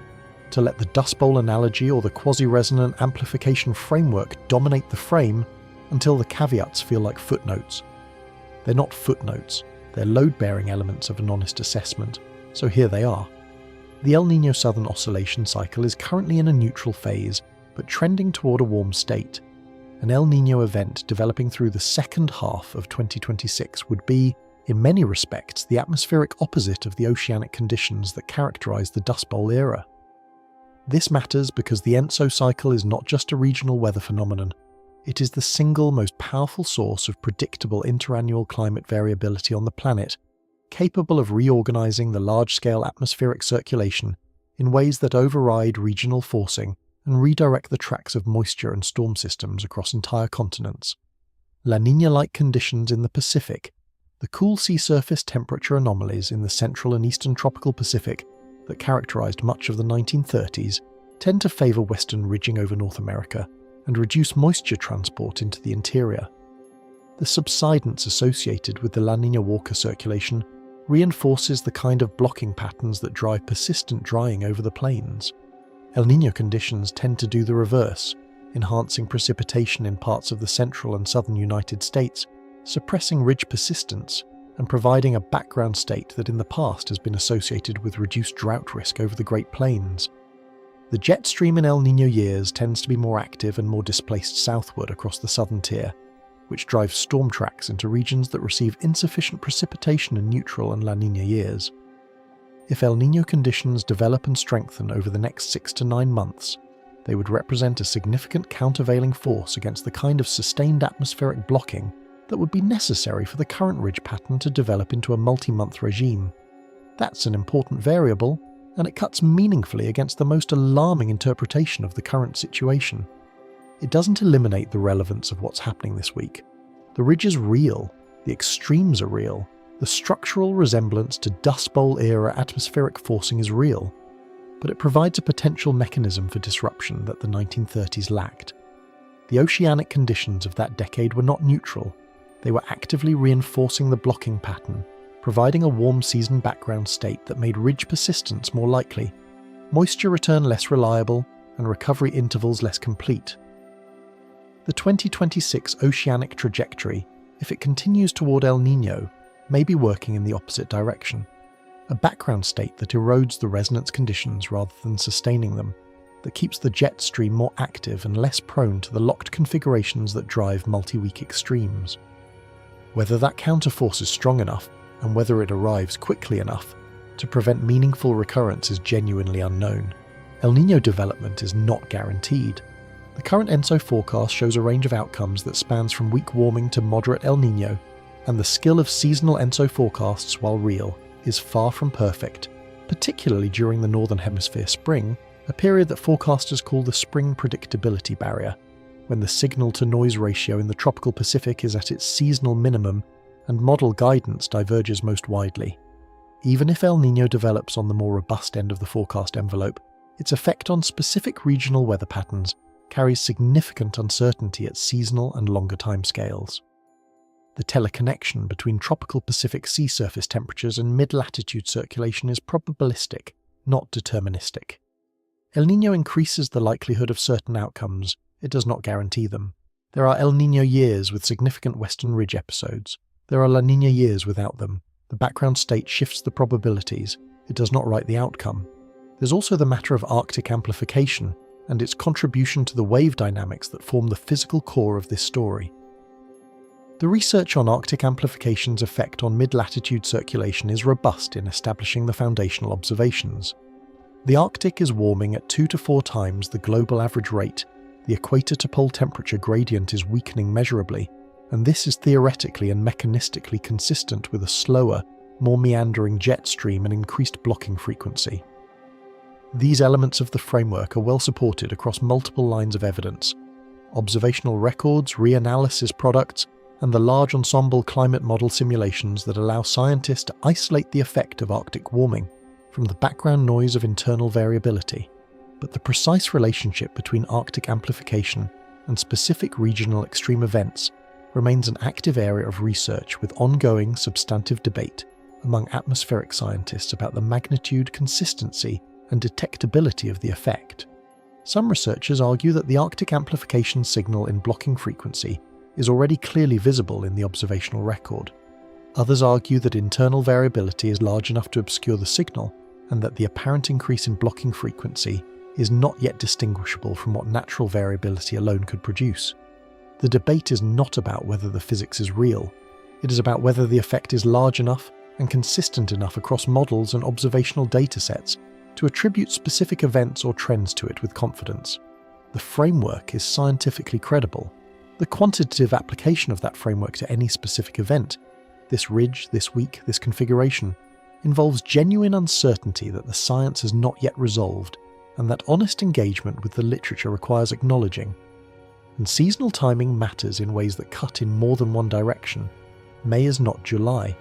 to let the Dust Bowl analogy or the quasi-resonant amplification framework dominate the frame until the caveats feel like footnotes. They're not footnotes, they're load-bearing elements of an honest assessment, so here they are. The El Niño Southern Oscillation cycle is currently in a neutral phase, but trending toward a warm state. An El Niño event developing through the second half of 2026 would be, in many respects, the atmospheric opposite of the oceanic conditions that characterize the Dust Bowl era. This matters because the ENSO cycle is not just a regional weather phenomenon. It is the single most powerful source of predictable interannual climate variability on the planet, capable of reorganizing the large-scale atmospheric circulation in ways that override regional forcing and redirect the tracks of moisture and storm systems across entire continents. La Niña-like conditions in the Pacific, the cool sea surface temperature anomalies in the central and eastern tropical Pacific that characterized much of the 1930s, tend to favor western ridging over North America and reduce moisture transport into the interior. The subsidence associated with the La Niña-Walker circulation reinforces the kind of blocking patterns that drive persistent drying over the plains. El Niño conditions tend to do the reverse, enhancing precipitation in parts of the central and southern United States, suppressing ridge persistence, and providing a background state that in the past has been associated with reduced drought risk over the Great Plains. The jet stream in El Niño years tends to be more active and more displaced southward across the southern tier, which drives storm tracks into regions that receive insufficient precipitation in neutral and La Niña years. If El Niño conditions develop and strengthen over the next 6 to 9 months, they would represent a significant countervailing force against the kind of sustained atmospheric blocking that would be necessary for the current ridge pattern to develop into a multi-month regime. That's an important variable, and it cuts meaningfully against the most alarming interpretation of the current situation. It doesn't eliminate the relevance of what's happening this week. The ridge is real, the extremes are real, The structural resemblance to Dust Bowl-era atmospheric forcing is real, but it provides a potential mechanism for disruption that the 1930s lacked. The oceanic conditions of that decade were not neutral. They were actively reinforcing the blocking pattern, providing a warm season background state that made ridge persistence more likely, moisture return less reliable, and recovery intervals less complete. The 2026 oceanic trajectory, if it continues toward El Niño, may be working in the opposite direction. A background state that erodes the resonance conditions rather than sustaining them, that keeps the jet stream more active and less prone to the locked configurations that drive multi-week extremes. Whether that counterforce is strong enough, and whether it arrives quickly enough to prevent meaningful recurrence is genuinely unknown. El Niño development is not guaranteed. The current ENSO forecast shows a range of outcomes that spans from weak warming to moderate El Niño, and the skill of seasonal ENSO forecasts, while real, is far from perfect, particularly during the Northern Hemisphere spring, a period that forecasters call the spring predictability barrier, when the signal-to-noise ratio in the tropical Pacific is at its seasonal minimum and model guidance diverges most widely. Even if El Niño develops on the more robust end of the forecast envelope, its effect on specific regional weather patterns carries significant uncertainty at seasonal and longer timescales. The teleconnection between tropical Pacific sea surface temperatures and mid-latitude circulation is probabilistic, not deterministic. El Niño increases the likelihood of certain outcomes, it does not guarantee them. There are El Niño years with significant western ridge episodes. There are La Niña years without them. The background state shifts the probabilities, it does not write the outcome. There's also the matter of Arctic amplification and its contribution to the wave dynamics that form the physical core of this story. The research on Arctic amplification's effect on mid-latitude circulation is robust in establishing the foundational observations. The Arctic is warming at 2 to 4 times the global average rate, the equator to pole temperature gradient is weakening measurably, and this is theoretically and mechanistically consistent with a slower, more meandering jet stream and increased blocking frequency. These elements of the framework are well supported across multiple lines of evidence: observational records, reanalysis products, and the large ensemble climate model simulations that allow scientists to isolate the effect of Arctic warming from the background noise of internal variability. But the precise relationship between Arctic amplification and specific regional extreme events remains an active area of research with ongoing substantive debate among atmospheric scientists about the magnitude, consistency, and detectability of the effect. Some researchers argue that the Arctic amplification signal in blocking frequency is already clearly visible in the observational record. Others argue that internal variability is large enough to obscure the signal, and that the apparent increase in blocking frequency is not yet distinguishable from what natural variability alone could produce. The debate is not about whether the physics is real, it is about whether the effect is large enough and consistent enough across models and observational datasets to attribute specific events or trends to it with confidence. The framework is scientifically credible. The quantitative application of that framework to any specific event, this ridge, this week, this configuration, involves genuine uncertainty that the science has not yet resolved, and that honest engagement with the literature requires acknowledging. And seasonal timing matters in ways that cut in more than one direction. May is not July.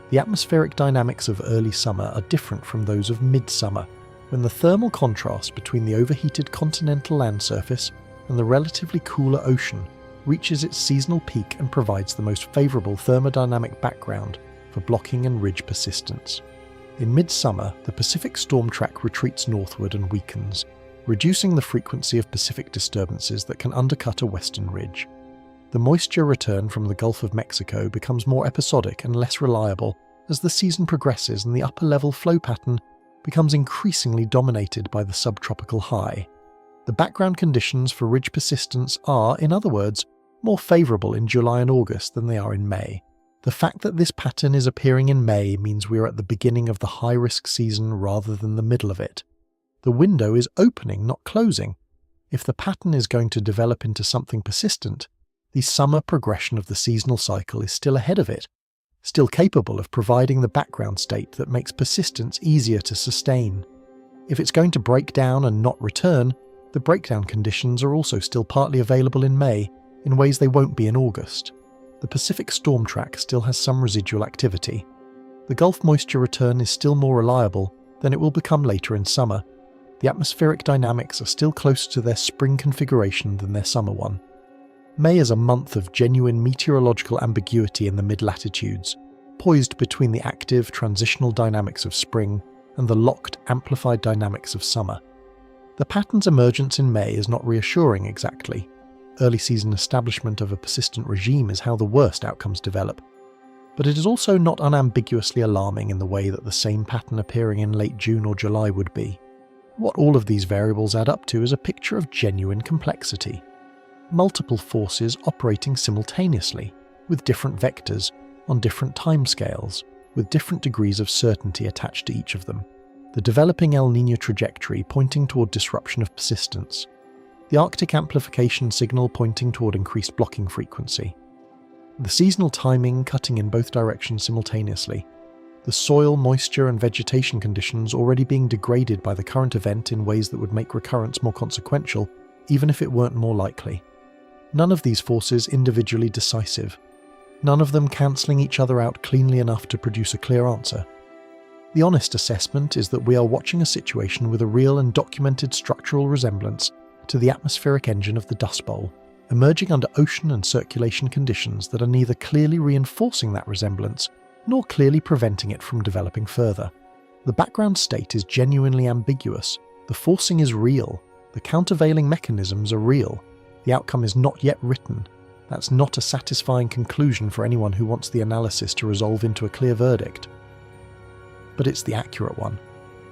The atmospheric dynamics of early summer are different from those of midsummer, when the thermal contrast between the overheated continental land surface and the relatively cooler ocean reaches its seasonal peak and provides the most favourable thermodynamic background for blocking and ridge persistence. In midsummer, the Pacific storm track retreats northward and weakens, reducing the frequency of Pacific disturbances that can undercut a western ridge. The moisture return from the Gulf of Mexico becomes more episodic and less reliable as the season progresses, and the upper-level flow pattern becomes increasingly dominated by the subtropical high. The background conditions for ridge persistence are, in other words, more favourable in July and August than they are in May. The fact that this pattern is appearing in May means we are at the beginning of the high-risk season rather than the middle of it. The window is opening, not closing. If the pattern is going to develop into something persistent, the summer progression of the seasonal cycle is still ahead of it, still capable of providing the background state that makes persistence easier to sustain. If it's going to break down and not return, the breakdown conditions are also still partly available in May, in ways they won't be in August. the Pacific storm track still has some residual activity. The Gulf moisture return is still more reliable than it will become later in summer. The atmospheric dynamics are still closer to their spring configuration than their summer one. May is a month of genuine meteorological ambiguity in the mid-latitudes, poised between the active, transitional dynamics of spring and the locked, amplified dynamics of summer. The pattern's emergence in May is not reassuring exactly. Early season establishment of a persistent regime is how the worst outcomes develop. But it is also not unambiguously alarming in the way that the same pattern appearing in late June or July would be. What all of these variables add up to is a picture of genuine complexity. Multiple forces operating simultaneously, with different vectors, on different timescales, with different degrees of certainty attached to each of them. The developing El Niño trajectory pointing toward disruption of persistence. The Arctic amplification signal pointing toward increased blocking frequency. The seasonal timing cutting in both directions simultaneously. The soil, moisture and vegetation conditions already being degraded by the current event in ways that would make recurrence more consequential, even if it weren't more likely. None of these forces individually decisive. None of them cancelling each other out cleanly enough to produce a clear answer. The honest assessment is that we are watching a situation with a real and documented structural resemblance to the atmospheric engine of the Dust Bowl, emerging under ocean and circulation conditions that are neither clearly reinforcing that resemblance nor clearly preventing it from developing further. The background state is genuinely ambiguous, the forcing is real, the countervailing mechanisms are real, the outcome is not yet written. That's not a satisfying conclusion for anyone who wants the analysis to resolve into a clear verdict. But it's the accurate one.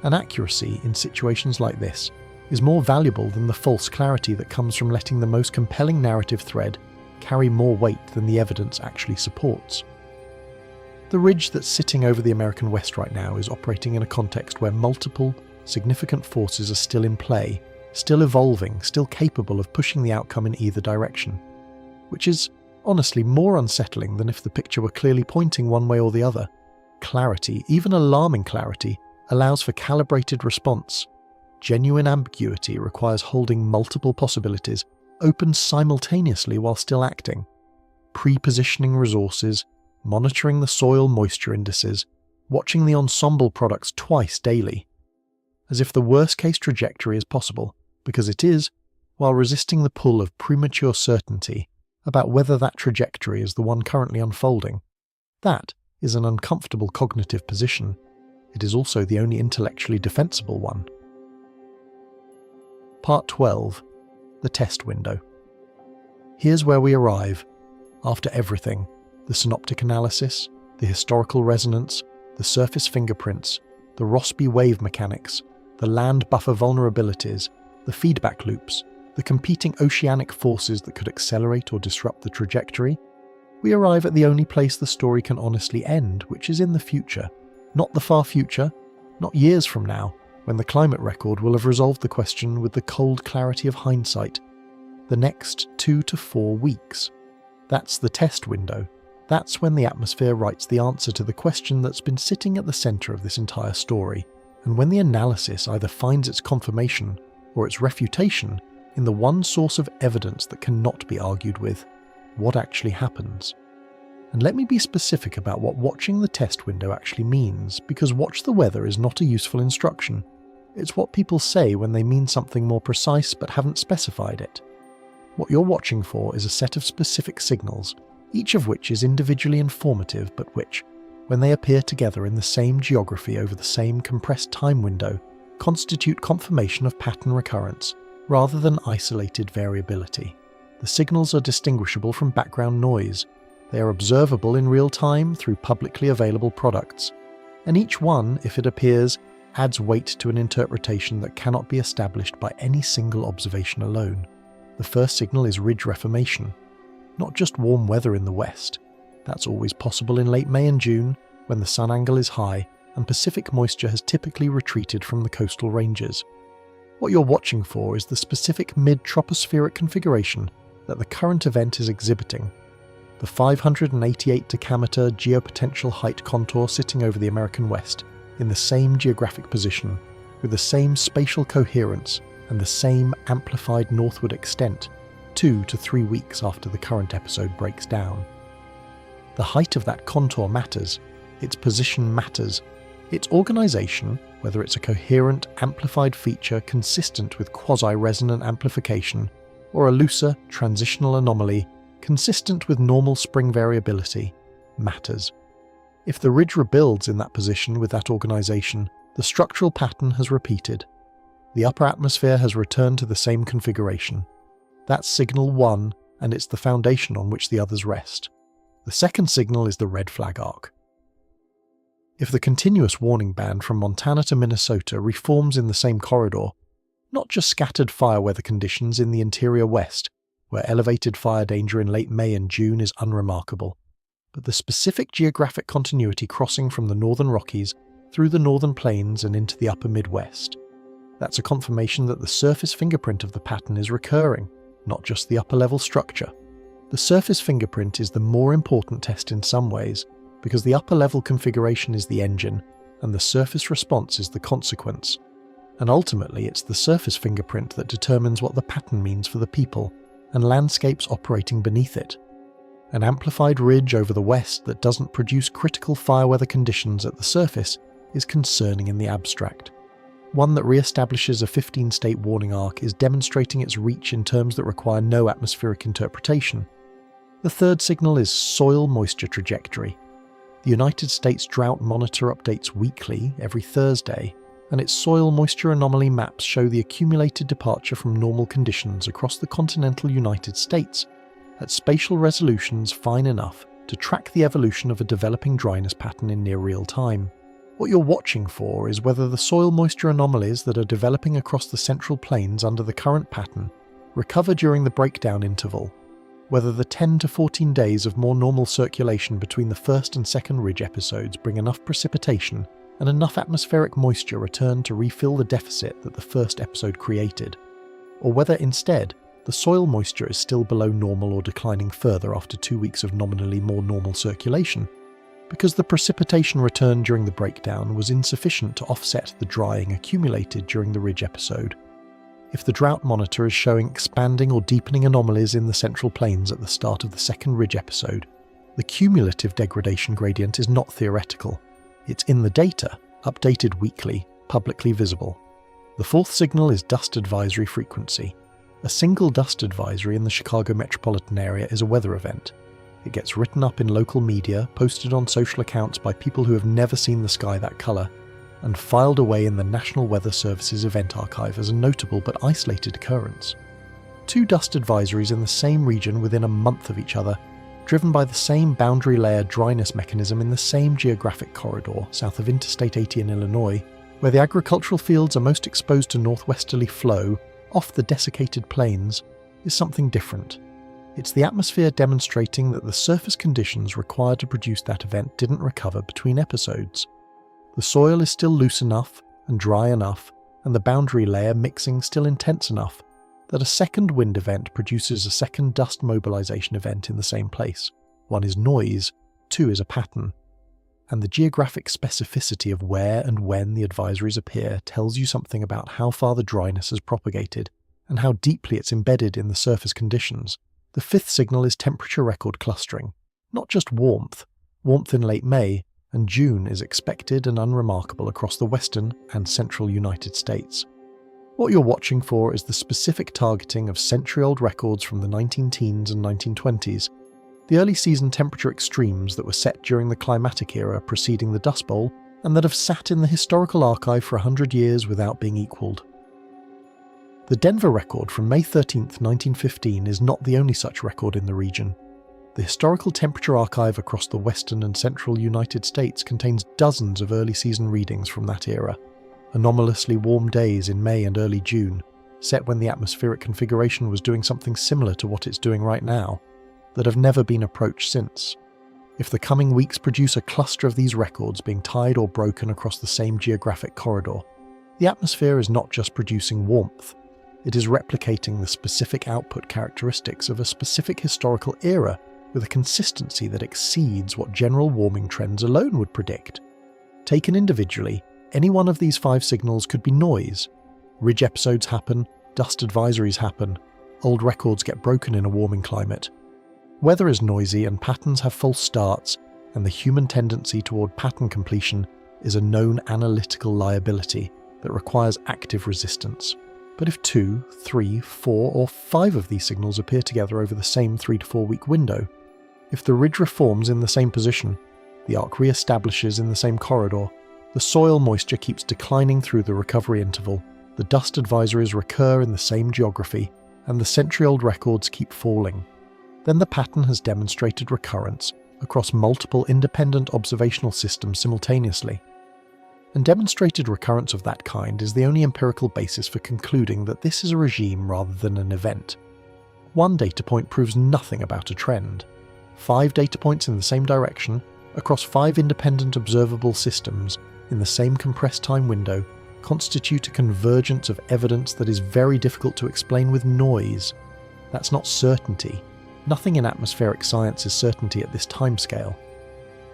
And accuracy in situations like this is more valuable than the false clarity that comes from letting the most compelling narrative thread carry more weight than the evidence actually supports. The ridge that's sitting over the American West right now is operating in a context where multiple, significant forces are still in play, still evolving, still capable of pushing the outcome in either direction. Which is, honestly, more unsettling than if the picture were clearly pointing one way or the other. Clarity, even alarming clarity, allows for calibrated response. Genuine ambiguity requires holding multiple possibilities open simultaneously while still acting. Pre-positioning resources, monitoring the soil moisture indices, watching the ensemble products twice daily. As if the worst-case trajectory is possible, because it is, while resisting the pull of premature certainty about whether that trajectory is the one currently unfolding. That is an uncomfortable cognitive position. It is also the only intellectually defensible one. Part 12. The test window. Here's where we arrive. After everything, the synoptic analysis, the historical resonance, the surface fingerprints, the Rossby wave mechanics, the land buffer vulnerabilities, the feedback loops, the competing oceanic forces that could accelerate or disrupt the trajectory, we arrive at the only place the story can honestly end, which is in the future. Not the far future, not years from now, when the climate record will have resolved the question with the cold clarity of hindsight. The next 2 to 4 weeks. That's the test window. That's when the atmosphere writes the answer to the question that's been sitting at the centre of this entire story, and when the analysis either finds its confirmation or its refutation in the one source of evidence that cannot be argued with: what actually happens. And let me be specific about what watching the test window actually means, because watch the weather is not a useful instruction. It's what people say when they mean something more precise but haven't specified it. What you're watching for is a set of specific signals, each of which is individually informative but which, when they appear together in the same geography over the same compressed time window, constitute confirmation of pattern recurrence, rather than isolated variability. The signals are distinguishable from background noise. They are observable in real time through publicly available products, and each one, if it appears, adds weight to an interpretation that cannot be established by any single observation alone. The first signal is ridge reformation, not just warm weather in the west. That's always possible in late May and June, when the sun angle is high and Pacific moisture has typically retreated from the coastal ranges. What you're watching for is the specific mid-tropospheric configuration that the current event is exhibiting. The 588 decameter geopotential height contour sitting over the American West, in the same geographic position, with the same spatial coherence and the same amplified northward extent, 2 to 3 weeks after the current episode breaks down. The height of that contour matters, its position matters, its organisation, whether it's a coherent, amplified feature consistent with quasi-resonant amplification, or a looser, transitional anomaly consistent with normal spring variability, matters. If the ridge rebuilds in that position with that organisation, the structural pattern has repeated. The upper atmosphere has returned to the same configuration. That's signal 1, and it's the foundation on which the others rest. The second signal is the red flag arc. If the continuous warning band from Montana to Minnesota reforms in the same corridor, not just scattered fire weather conditions in the interior west, where elevated fire danger in late May and June is unremarkable, but the specific geographic continuity crossing from the northern Rockies through the northern plains and into the upper Midwest. That's a confirmation that the surface fingerprint of the pattern is recurring, not just the upper-level structure. The surface fingerprint is the more important test in some ways, because the upper-level configuration is the engine, and the surface response is the consequence. And ultimately, it's the surface fingerprint that determines what the pattern means for the people and landscapes operating beneath it. An amplified ridge over the west that doesn't produce critical fire weather conditions at the surface is concerning in the abstract. One that re-establishes a 15-state warning arc is demonstrating its reach in terms that require no atmospheric interpretation. The third signal is soil moisture trajectory. The United States Drought Monitor updates weekly, every Thursday, and its soil moisture anomaly maps show the accumulated departure from normal conditions across the continental United States at spatial resolutions fine enough to track the evolution of a developing dryness pattern in near real time. What you're watching for is whether the soil moisture anomalies that are developing across the central plains under the current pattern recover during the breakdown interval, whether the 10 to 14 days of more normal circulation between the first and second ridge episodes bring enough precipitation and enough atmospheric moisture return to refill the deficit that the first episode created, or whether instead the soil moisture is still below normal or declining further after 2 weeks of nominally more normal circulation, because the precipitation return during the breakdown was insufficient to offset the drying accumulated during the ridge episode. If the drought monitor is showing expanding or deepening anomalies in the central plains at the start of the second ridge episode, the cumulative degradation gradient is not theoretical. It's in the data, updated weekly, publicly visible. The fourth signal is dust advisory frequency. A single dust advisory in the Chicago metropolitan area is a weather event. It gets written up in local media, posted on social accounts by people who have never seen the sky that colour, and filed away in the National Weather Service's event archive as a notable but isolated occurrence. 2 dust advisories in the same region within a month of each other, driven by the same boundary layer dryness mechanism in the same geographic corridor south of Interstate 80 in Illinois, where the agricultural fields are most exposed to northwesterly flow off the desiccated plains, is something different. It's the atmosphere demonstrating that the surface conditions required to produce that event didn't recover between episodes. The soil is still loose enough and dry enough, and the boundary layer mixing still intense enough, that a second wind event produces a second dust mobilization event in the same place. 1 is noise, 2 is a pattern. And the geographic specificity of where and when the advisories appear tells you something about how far the dryness has propagated, and how deeply it's embedded in the surface conditions. The fifth signal is temperature record clustering, not just warmth. Warmth in late May and June is expected and unremarkable across the western and central United States. What you're watching for is the specific targeting of century-old records from the 19-teens and 1920s, the early season temperature extremes that were set during the climatic era preceding the Dust Bowl, and that have sat in the historical archive for 100 years without being equalled. The Denver record from May 13, 1915 is not the only such record in the region. The historical temperature archive across the western and central United States contains dozens of early season readings from that era. Anomalously warm days in May and early June, set when the atmospheric configuration was doing something similar to what it's doing right now, that have never been approached since. If the coming weeks produce a cluster of these records being tied or broken across the same geographic corridor, the atmosphere is not just producing warmth, it is replicating the specific output characteristics of a specific historical era with a consistency that exceeds what general warming trends alone would predict. Taken individually, any one of these 5 signals could be noise. Ridge episodes happen, dust advisories happen, old records get broken in a warming climate. Weather is noisy and patterns have false starts, and the human tendency toward pattern completion is a known analytical liability that requires active resistance. But if 2, 3, 4, or 5 of these signals appear together over the same 3 to 4 week window, if the ridge reforms in the same position, the arc re-establishes in the same corridor, the soil moisture keeps declining through the recovery interval, the dust advisories recur in the same geography, and the century-old records keep falling, then the pattern has demonstrated recurrence across multiple independent observational systems simultaneously. And demonstrated recurrence of that kind is the only empirical basis for concluding that this is a regime rather than an event. One data point proves nothing about a trend. 5 data points in the same direction, across 5 independent observable systems, in the same compressed time window, constitute a convergence of evidence that is very difficult to explain with noise. That's not certainty. Nothing in atmospheric science is certainty at this timescale.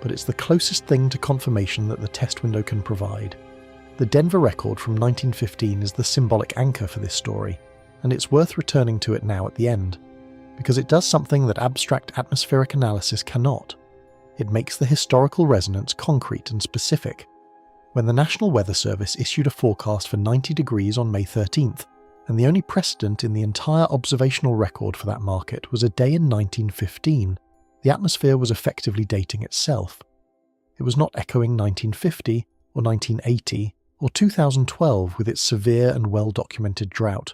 But it's the closest thing to confirmation that the test window can provide. The Denver record from 1915 is the symbolic anchor for this story, and it's worth returning to it now at the end, because it does something that abstract atmospheric analysis cannot. It makes the historical resonance concrete and specific. When the National Weather Service issued a forecast for 90 degrees on May 13th, and the only precedent in the entire observational record for that market was a day in 1915, the atmosphere was effectively dating itself. It was not echoing 1950 or 1980 or 2012 with its severe and well-documented drought.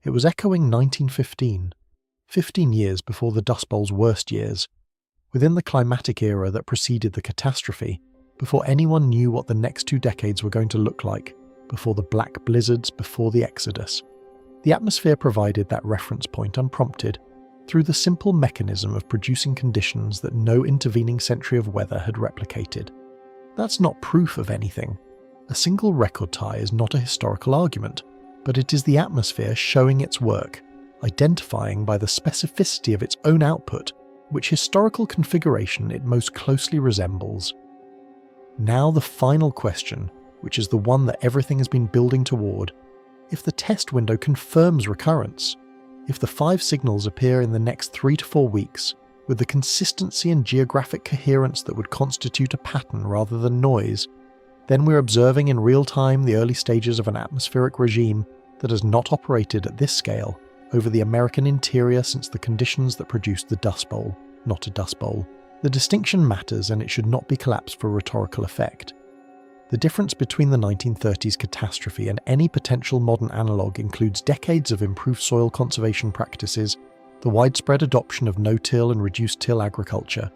It was echoing 1915, 15 years before the Dust Bowl's worst years, within the climatic era that preceded the catastrophe, before anyone knew what the next 2 decades were going to look like, before the black blizzards, before the Exodus. The atmosphere provided that reference point unprompted, through the simple mechanism of producing conditions that no intervening century of weather had replicated. That's not proof of anything. A single record tie is not a historical argument, but it is the atmosphere showing its work, identifying by the specificity of its own output which historical configuration it most closely resembles. Now the final question, which is the one that everything has been building toward: if the test window confirms recurrence, if the 5 signals appear in the next 3 to 4 weeks, with the consistency and geographic coherence that would constitute a pattern rather than noise, then we're observing in real time the early stages of an atmospheric regime that has not operated at this scale over the American interior since the conditions that produced the Dust Bowl, not a dust bowl. The distinction matters, and it should not be collapsed for rhetorical effect. The difference between the 1930s catastrophe and any potential modern analogue includes decades of improved soil conservation practices, the widespread adoption of no-till and reduced-till agriculture,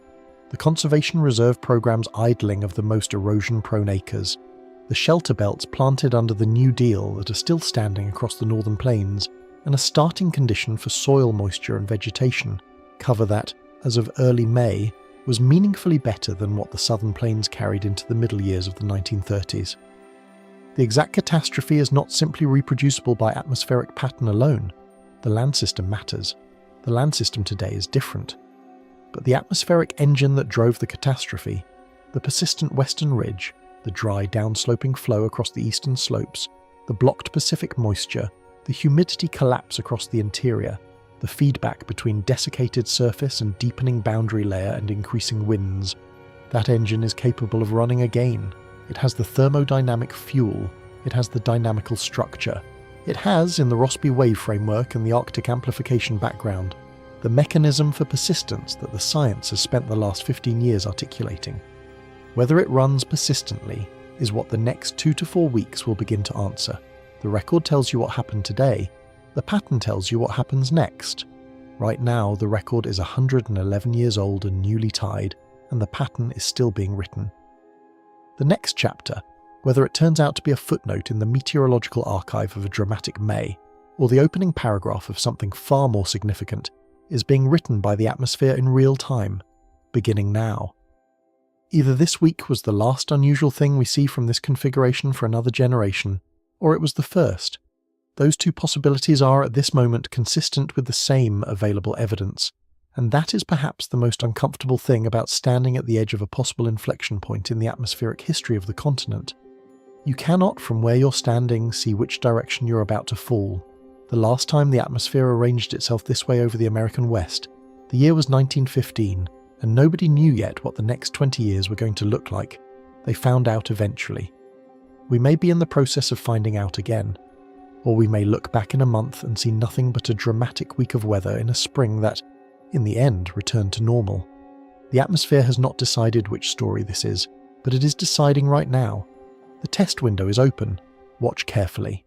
the conservation reserve program's idling of the most erosion-prone acres, the shelter belts planted under the New Deal that are still standing across the northern plains, and a starting condition for soil moisture and vegetation, cover that, as of early May, was meaningfully better than what the southern plains carried into the middle years of the 1930s. The exact catastrophe is not simply reproducible by atmospheric pattern alone. The land system matters. The land system today is different. But the atmospheric engine that drove the catastrophe, the persistent western ridge, the dry downsloping flow across the eastern slopes, the blocked Pacific moisture, the humidity collapse across the interior, the feedback between desiccated surface and deepening boundary layer and increasing winds, that engine is capable of running again. It has the thermodynamic fuel. It has the dynamical structure. It has, in the Rossby wave framework and the Arctic amplification background, the mechanism for persistence that the science has spent the last 15 years articulating. Whether it runs persistently is what the next 2 to 4 weeks will begin to answer. The record tells you what happened today. The pattern tells you what happens next. Right now, the record is 111 years old and newly tied, and the pattern is still being written. The next chapter, whether it turns out to be a footnote in the meteorological archive of a dramatic May, or the opening paragraph of something far more significant, is being written by the atmosphere in real time, beginning now. Either this week was the last unusual thing we see from this configuration for another generation, or it was the first. Those 2 possibilities are at this moment consistent with the same available evidence, and that is perhaps the most uncomfortable thing about standing at the edge of a possible inflection point in the atmospheric history of the continent. You cannot, from where you're standing, see which direction you're about to fall. The last time the atmosphere arranged itself this way over the American West, The year was 1915, and nobody knew yet what the next 20 years were going to look like. They found out eventually. We may be in the process of finding out again, or we may look back in a month and see nothing but a dramatic week of weather in a spring that, in the end, returned to normal. The atmosphere has not decided which story this is, but it is deciding right now. The test window is open. Watch carefully.